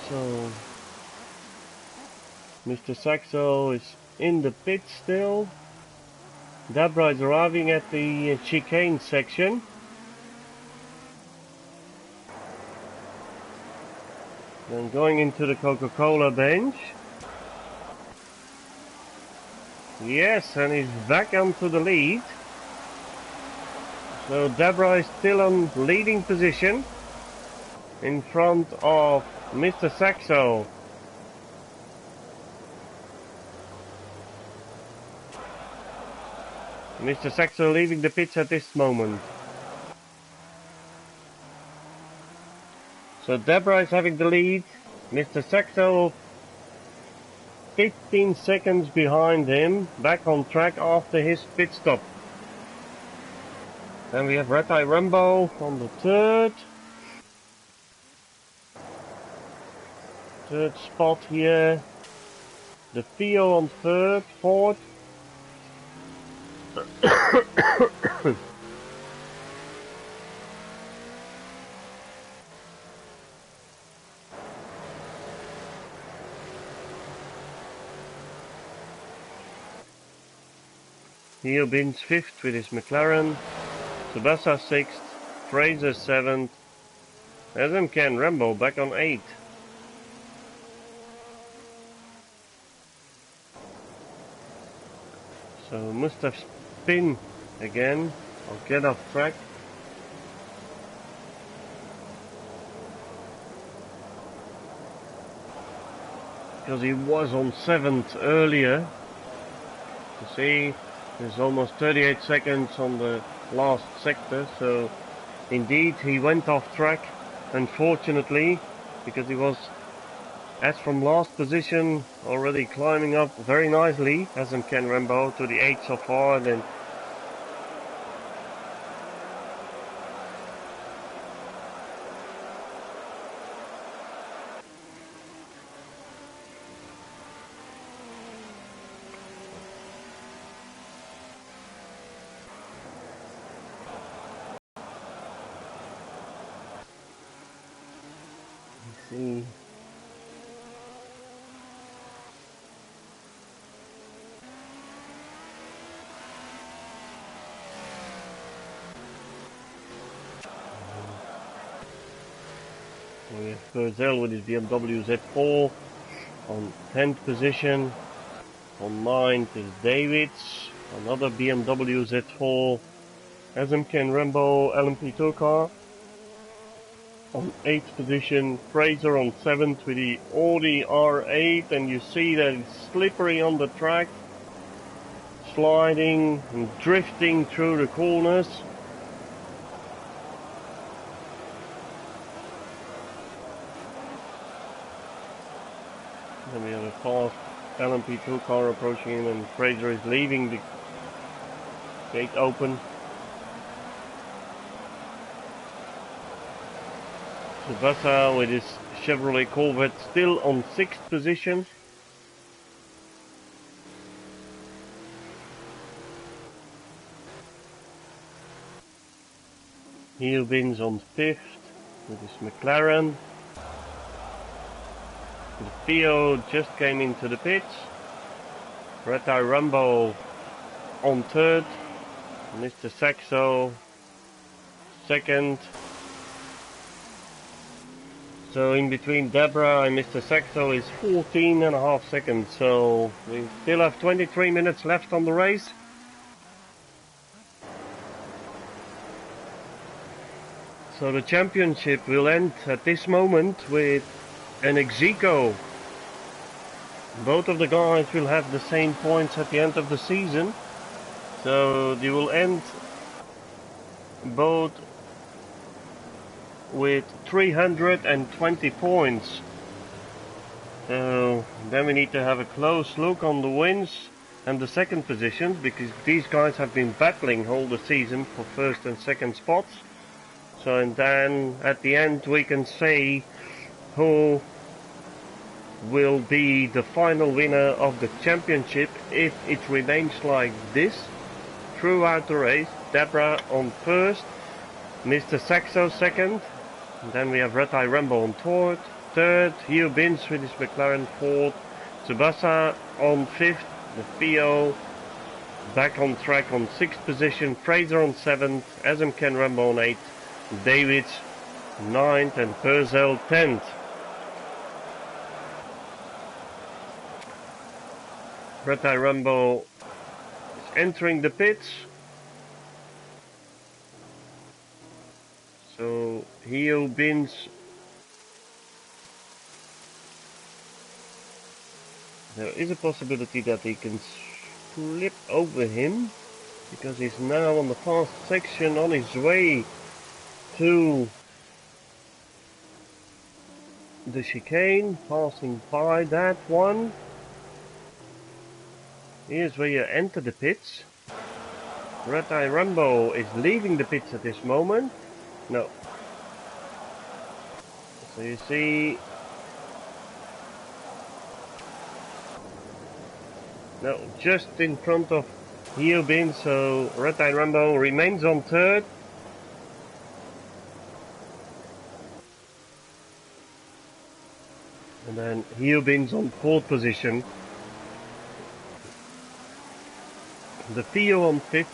So Mr. Saxo is in the pit still. Deborah is arriving at the chicane section. Then going into the Coca-Cola bench. Yes, and he's back onto the lead. So Deborah is still on leading position in front of Mr. Saxo. Mr. Saxo leaving the pits at this moment. So Deborah is having the lead. Mr. Saxo 15 seconds behind him, back on track after his pit stop. Then we have Red Eye Rumbo on the third spot here. The Theo on fourth. Theo Bins fifth with his McLaren. Tsubasa sixth. Fraser seventh. SMK Rambo back on eighth. So must have spin again. I'll get off track. Because he was on 7th earlier. You see, there's almost 38 seconds on the last sector, so indeed he went off track, unfortunately, because he was, as from last position, already climbing up very nicely, as in Ken Rambo, to the 8th so far, then see. We have Purcell with his BMW Z4 on 10th position. On 9th is Davids, another BMW Z4. SMK and Rambo LMP2 car. On 8th position, Fraser on 7th with the Audi R8, and you see that it's slippery on the track, sliding and drifting through the corners. Then we have a fast LMP2 car approaching him, and Fraser is leaving the gate open. Tsubasa with his Chevrolet Corvette still on 6th position. Heelbins on 5th with his McLaren. The Theo just came into the pits. Red Eye Rumbo on 3rd. Mr. Saxo 2nd. So in between Deborah and Mr. Saxo is 14.5 seconds. So we still have 23 minutes left on the race. So the championship will end at this moment with an ex-aequo. Both of the guys will have the same points at the end of the season. So they will end both with 320 points. So then we need to have a close look on the wins and the second positions, because these guys have been battling all the season for first and second spots. So and then at the end we can say who will be the final winner of the championship if it remains like this throughout the race. Deborah on 1st, Mr. Saxo 2nd, and then we have Red Eye Rumble on 3rd, Hugh Bins with his McLaren 4th, Tsubasa on 5th, the Theo back on track on 6th position, Fraser on 7th, SMK Rumble on 8th, Davids 9th, and Purcell 10th. Red Eye Rumble is entering the pits. So Heo Bins, there is a possibility that he can slip over him. because he's now on the fast section on his way to the chicane, passing by that one. Here's where you enter the pits. Red Eye Rambo is leaving the pits at this moment. No. So you see... No, just in front of Heobin, so Red Eye Rambo remains on third. And then Heobin's on fourth position. The Theo on fifth,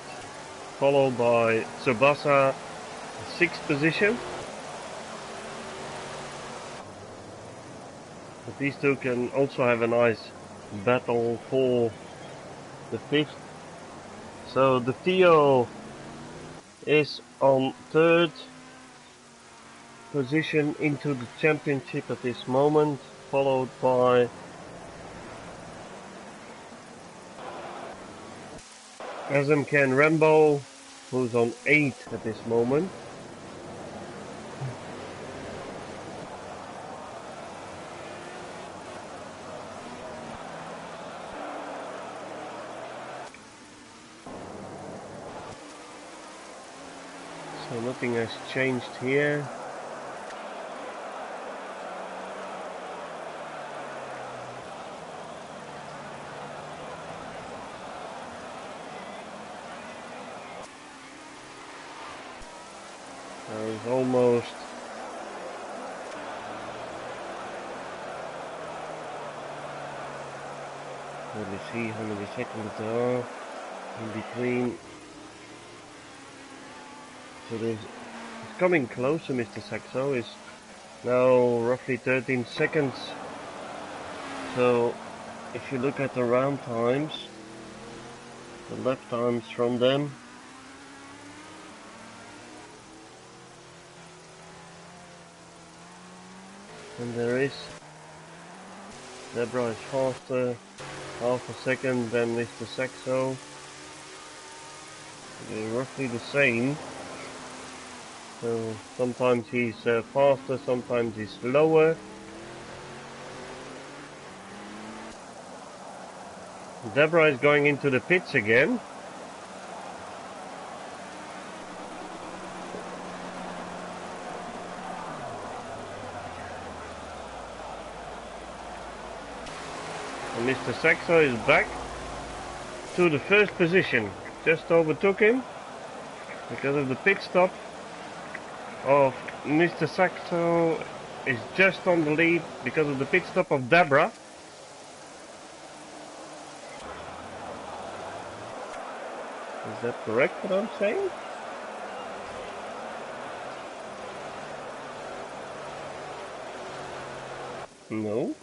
followed by Tsubasa, sixth position. But these two can also have a nice battle for the fifth. So the Theo is on third position into the championship at this moment, followed by SMK Rambo, who's on 8th at this moment. So nothing has changed here. It's almost let me see how many seconds there are in between. So it's coming closer. Mr. Saxo is now roughly 13 seconds. So if you look at the round times, the lap times from them, and there is Debra is faster, half a second than Mr. Saxo. They're roughly the same. So sometimes he's faster, sometimes he's slower. Debra is going into the pits again. And Mr. Saxo is back to the first position. Just overtook him because of the pit stop of Mr. Saxo is just on the lead because of the pit stop of Debra. Is that correct what I'm saying? No.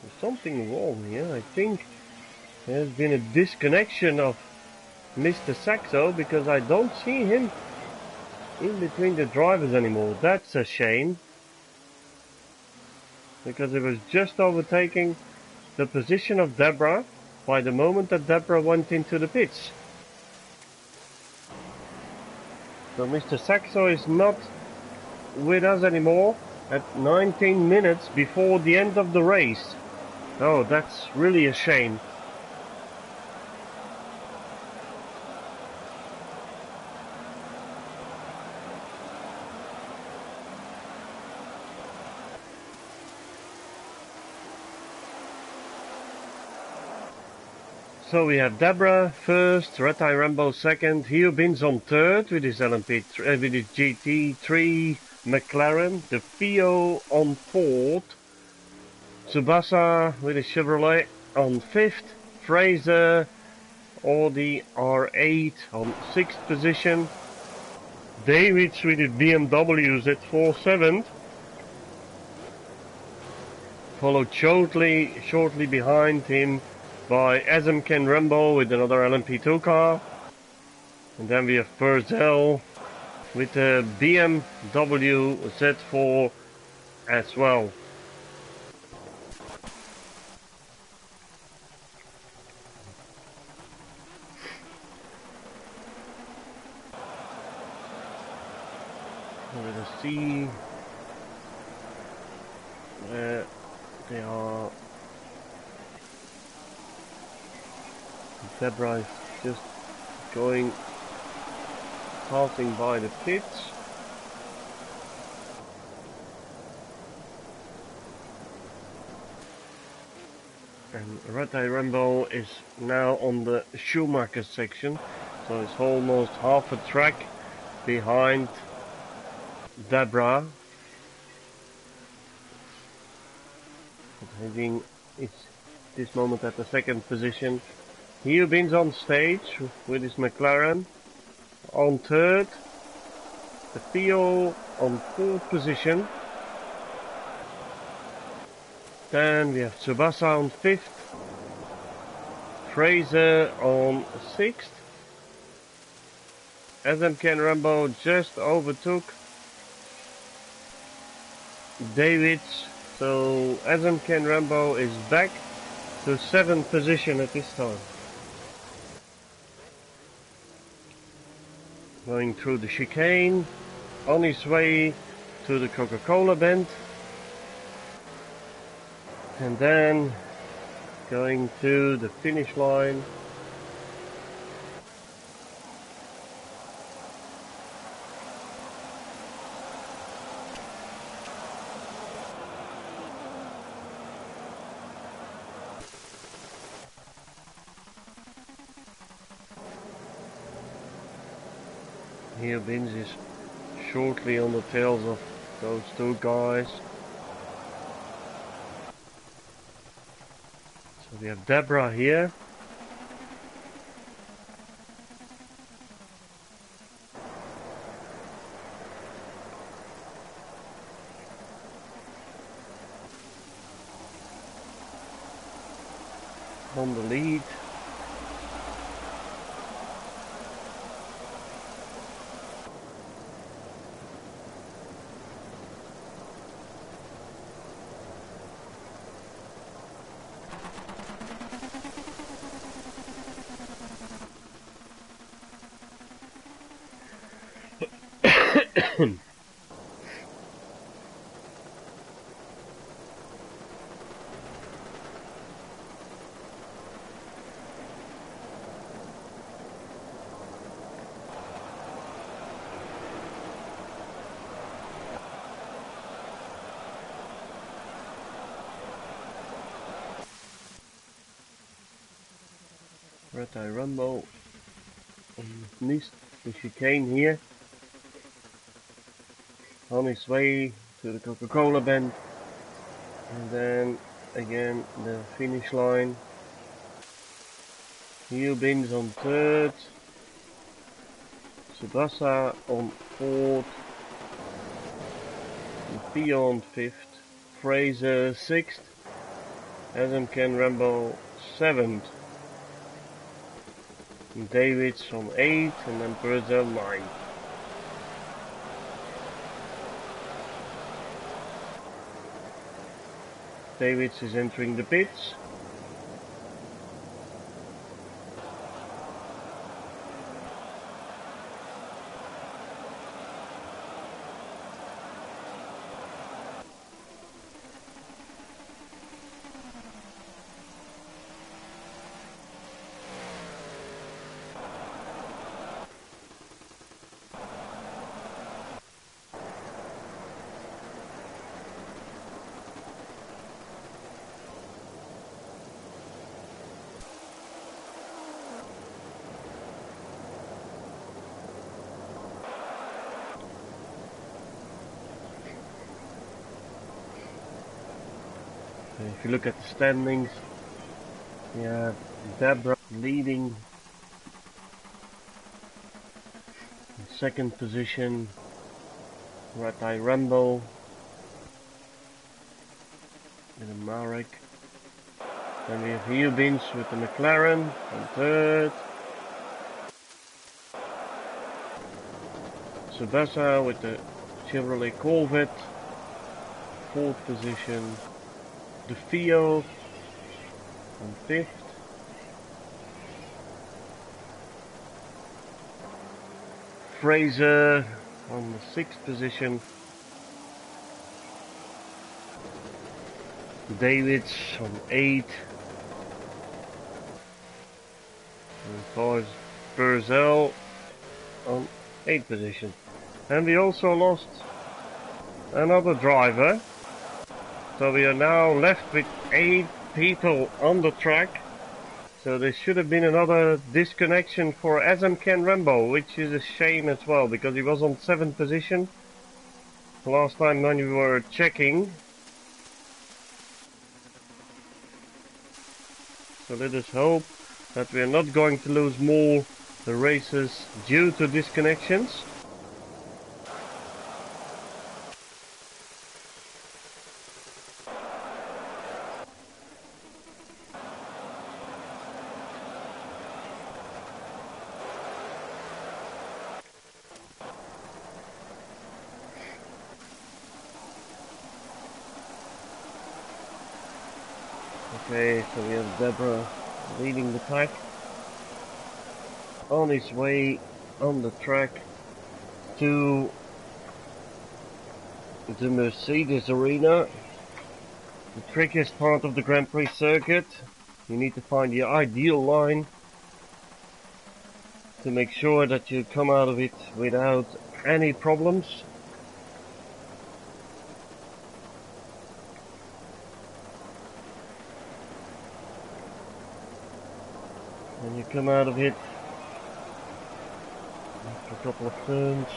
There's something wrong here. I think there's been a disconnection of Mr. Saxo because I don't see him in between the drivers anymore. That's a shame, because it was just overtaking the position of Debra by the moment that Debra went into the pits. So Mr. Saxo is not with us anymore at 19 minutes before the end of the race. Oh, that's really a shame. So we have Debra first, Red Eye Rambo second, Heobin's on third with his LMP, with his GT3 McLaren, the Theo on fourth, Tsubasa with his Chevrolet on fifth, Fraser Audi R8 on sixth position, Davids with his BMWs at 4-7th, followed shortly behind him by SMK Rambo with another LMP2 car. And then we have Purcell with the BMW Z4 as well. see where they are. Zebra is just passing by the pits. And Red Eye Rambo is now on the Schumacher section, so it's almost half a track behind Debra. Heading is this moment at the second position. Heubin's on stage with his McLaren on third. The Theo on fourth position. Then we have Tsubasa on fifth. Fraser on sixth. SMK and Rambo just overtook Davids. So SMK and Rambo is back to seventh position at this time. Going through the chicane, on his way to the Coca-Cola bend, and then going to the finish line. Here Bins is shortly on the tails of those two guys. So we have Debra here. On the lead. Red Eye Rambo missed the chicane here. On his way to the Coca-Cola bend. And then again the finish line. Heubins on third. Tsubasa on fourth. Theo on fifth. Fraser sixth. SMK and Rambo seventh. Davids on 8 and then Brazil 9. Davids is entering the pits. If you look at the standings, we have Debra leading in second position, Red Eye Rambo with a Marek. Then we have Heubins with the McLaren on third. Tsubasa with the Chevrolet Corvette, fourth position. The Theo on fifth. Fraser on the sixth position. David's on 8. And Cars Purcell on 8th position. And we also lost another driver. So we are now left with 8 people on the track. So there should have been another disconnection for Ken Rambo, which is a shame as well, because he was on 7th position last time when we were checking. So let us hope that we are not going to lose more races due to disconnections. Okay, so we have Deborah leading the pack. On his way on the track to the Mercedes arena. The trickiest part of the Grand Prix circuit. You need to find the ideal line to make sure that you come out of it without any problems. And you come out of it after a couple of turns.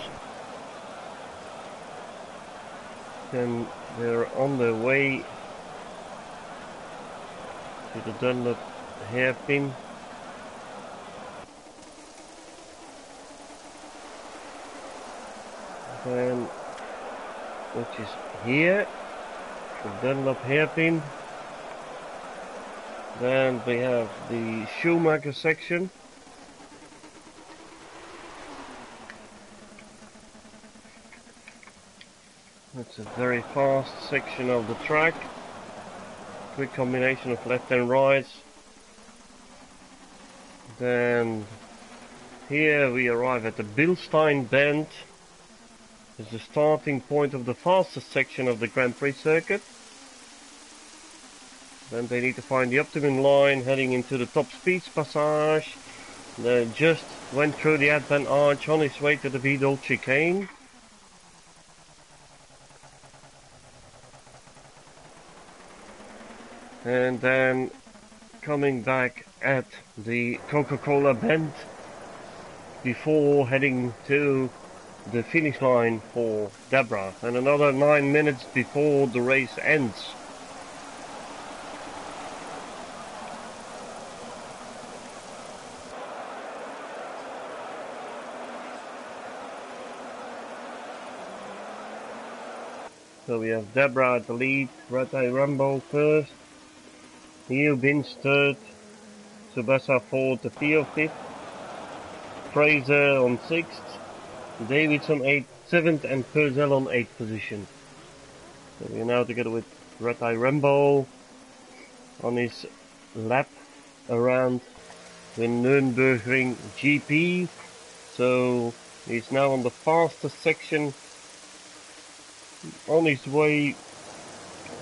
Then they're on their way to the Dunlop hairpin. Then, which is here, the Dunlop hairpin. Then we have the Schumacher section. It's a very fast section of the track. Quick combination of left and right. Then here we arrive at the Bilstein Bend. It's the starting point of the fastest section of the Grand Prix circuit. Then they need to find the optimum line heading into the top speeds passage. They just went through the Advent Arch on his way to the Vidal chicane. And then coming back at the Coca-Cola Bend before heading to the finish line for Deborah. And another 9 minutes before the race ends. So we have Deborah at the lead, Red Eye Rambo first, Hugh Binns third, Subasa fourth, Theo fifth, Fraser on 6th, Davids on 8th, 7th and Purcell on 8th position. So we are now together with Red Eye Rambo on his lap around the Nürburgring GP. So he's now on the fastest section, on his way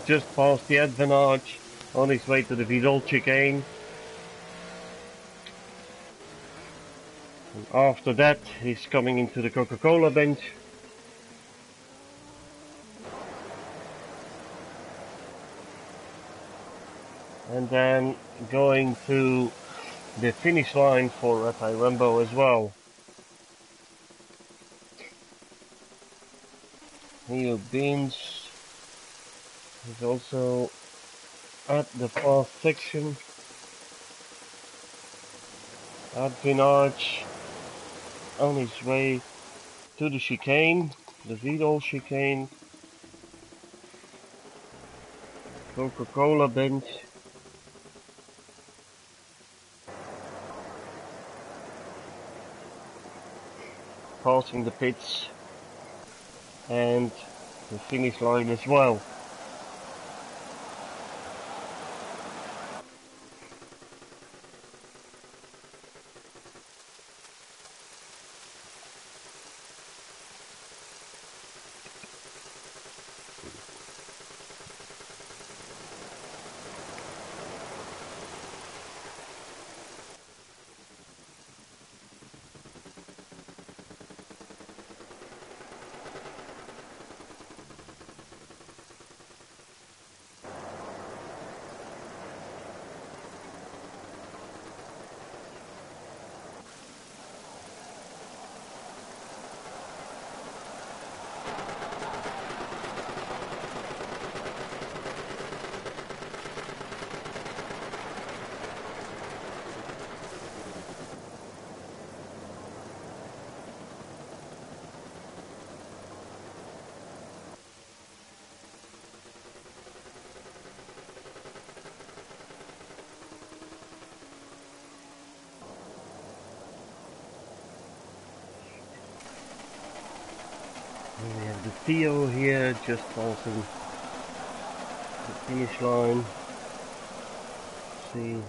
just past the Advent Arch, on his way to the Vidal chicane. And after that he's coming into the Coca-Cola bench. And then going to the finish line for Red Eye Rambo as well. Hugh Binns is also at the fast section. Advent Arch on his way to the chicane, the Vidal chicane. Coca-Cola bench. Passing the pits and the finish line as well. the Theo here just passing the finish line. See,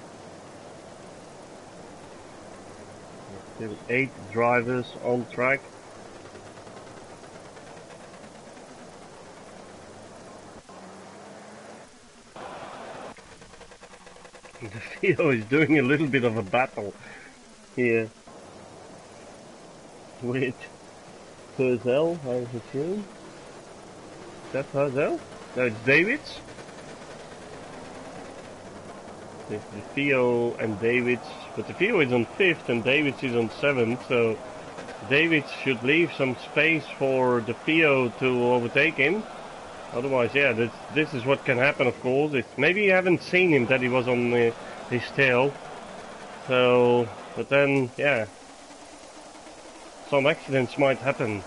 there's still 8 drivers on track. The Theo is doing a little bit of a battle here with Purcell, I assume. Is that Purcell? No, it's Davids. It's the Theo and Davids, but the Theo is on 5th and Davids is on 7th, so Davids should leave some space for the Theo to overtake him. Otherwise, yeah, this is what can happen, of course. Maybe you haven't seen him, that he was on his tail. So, but then, yeah, some accidents might happen.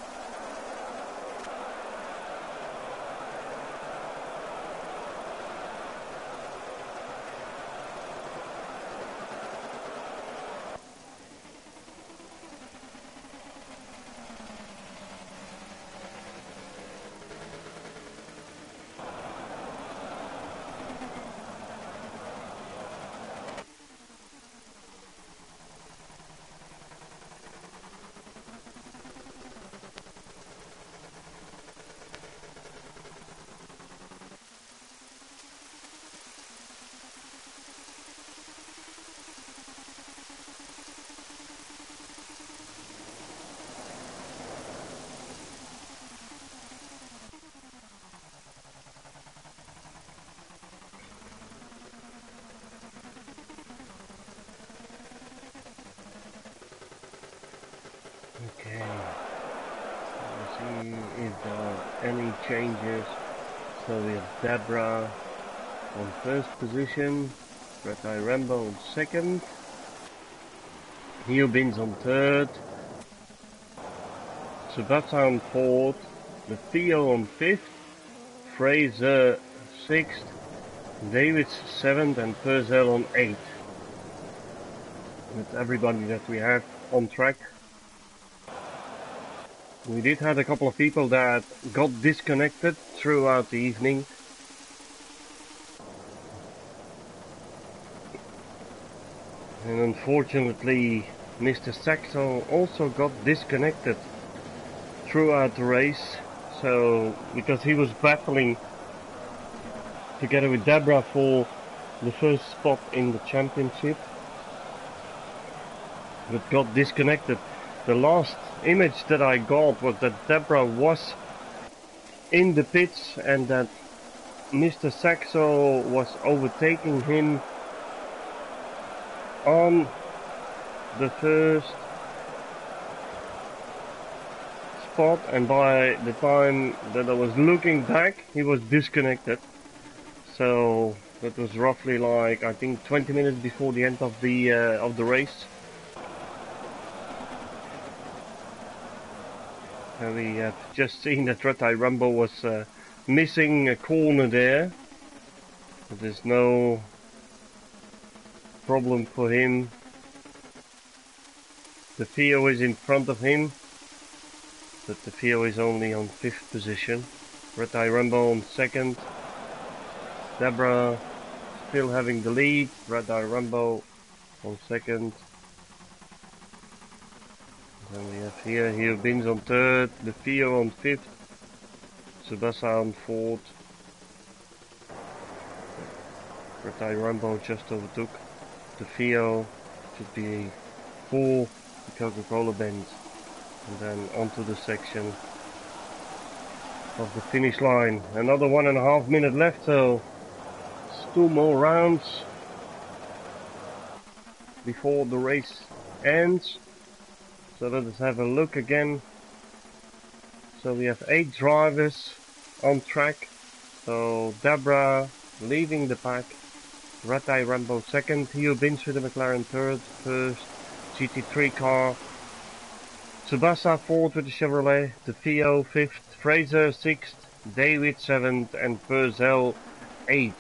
Okay, let's see if there are any changes. So we have Debra on 1st position, Red Eye Rambo on 2nd, Neobins on 3rd, Subasa on 4th, the Theo on 5th, Fraser 6th, Davids 7th and Purcell on 8th. That's everybody that we have on track. We did have a couple of people that got disconnected throughout the evening. And unfortunately, Mr. Saxo also got disconnected throughout the race. So, because he was battling together with Debra for the first spot in the championship, but got disconnected. The last image that I got was that Debra was in the pits and that Mr. Saxo was overtaking him on the first spot, and by the time that I was looking back he was disconnected. So that was roughly like, I think, 20 minutes before the end of the race. And we have just seen that Red Eye Rumble was missing a corner there. But there's no problem for him. The Theo is in front of him, but the Theo is only on 5th position. Red Eye Rumble on 2nd. Debra still having the lead. Red Eye Rumble on 2nd. Then we have here Neobins on 3rd, the Theo on 5th, Subasa on 4th. Red Eye Rumble just overtook the Theo, should be 4 the Coca-Cola bends, and then onto the section of the finish line. Another 1.5 minutes left, so it's 2 more rounds before the race ends. So let us have a look again. So we have 8 drivers on track. So Debra leading the pack, Red Eye Rambo 2nd, Neobins with the McLaren 3rd, first GT3 car, Subasa 4th with the Chevrolet, the Theo 5th, Fraser 6th, David 7th and Purcell 8th.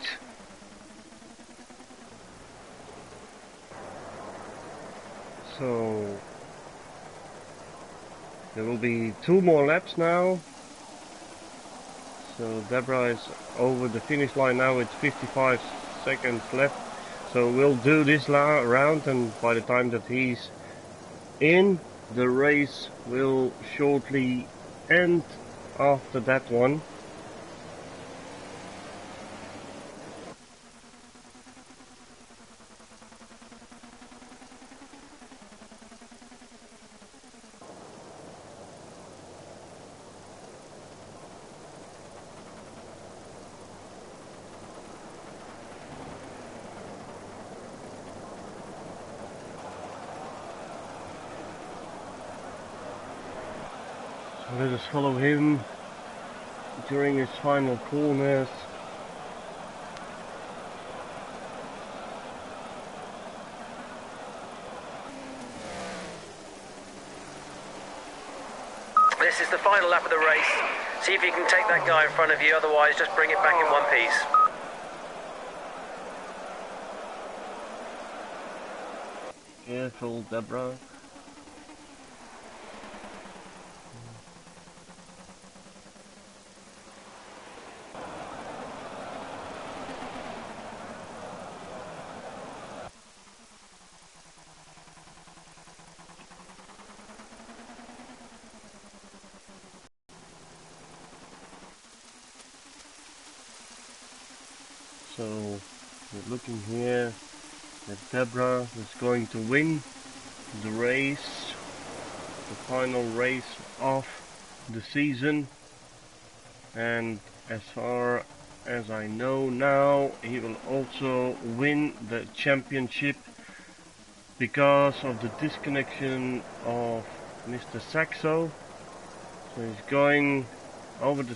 So there will be 2 more laps now So Deborah is over the finish line now with 55 seconds left. So we'll do this round, and by the time that he's in, the race will shortly end after that one. Let us follow him during his final corners. This is the final lap of the race. See if you can take that guy in front of you, otherwise just bring it back in one piece. Careful, Deborah. So we're looking here that Deborah is going to win the race, the final race of the season, and as far as I know now, he will also win the championship because of the disconnection of Mr. Saxo. So he's going over the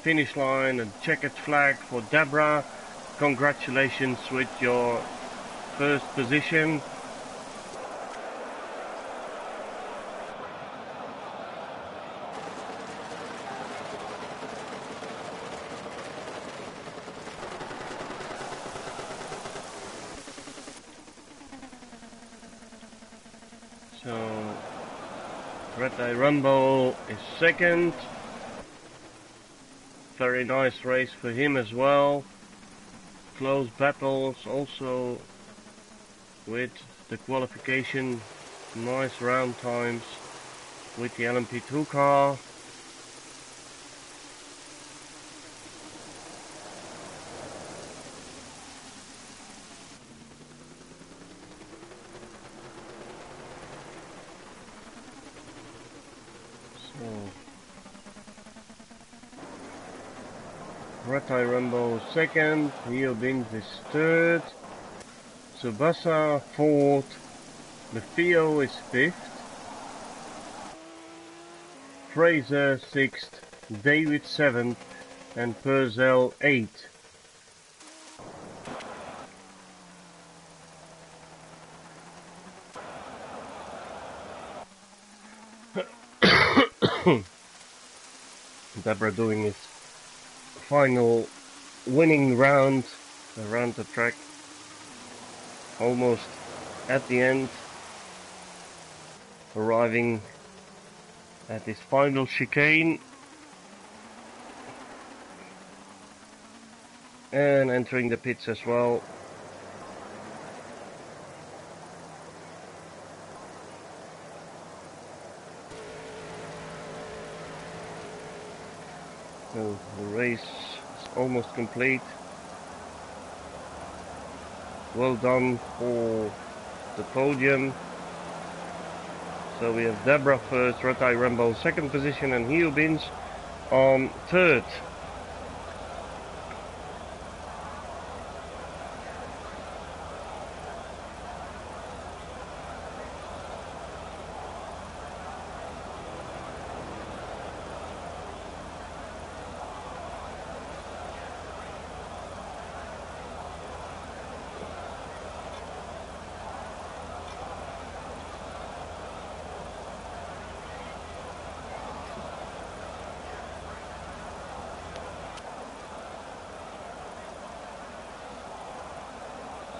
finish line, and checkered flag for Deborah. Congratulations with your first position. So Red Eye Rumble is second. Very nice race for him as well. Close battles also with the qualification. Nice round times with the LMP2 car. Red Eye Rumble second, Rio Bins is third, Tsubasa fourth, Lefio is fifth, Fraser sixth, David seventh, and Purcell eighth. Deborah doing his final winning round around the track, almost at the end, arriving at his final chicane and entering the pits as well. So the race is almost complete. Well done for the podium. So we have Deborah first, Red Eye Rumble second position, and Hugh Bins on third.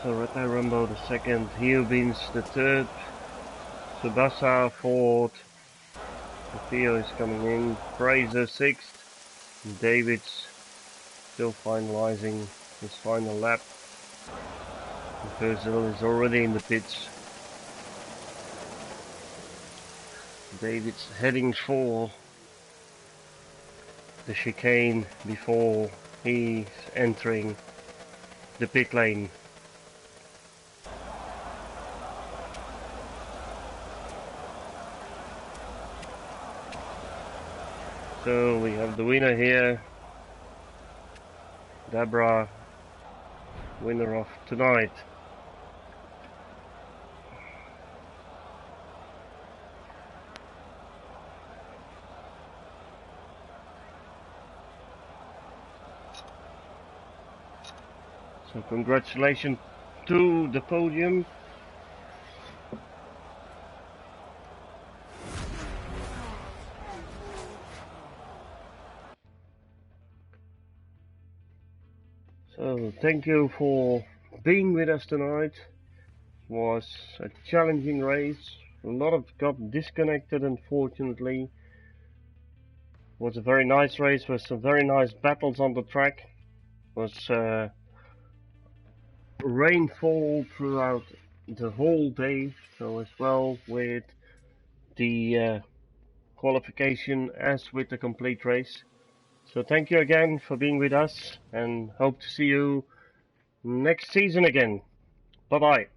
So Red Eye Rumble the second, Hugh Bins the third, Tsubasa fourth, Theo is coming in, Fraser sixth, David's still finalizing his final lap. Virgil is already in the pits. David's heading for the chicane before he's entering the pit lane. So we have the winner here, Deborah, winner of tonight. So congratulations to the podium. So thank you for being with us tonight. It was a challenging race. A lot of got disconnected, unfortunately. It was a very nice race with some very nice battles on the track. It was rainfall throughout the whole day, so as well with the qualification as with the complete race. So thank you again for being with us, and hope to see you next season again. Bye bye.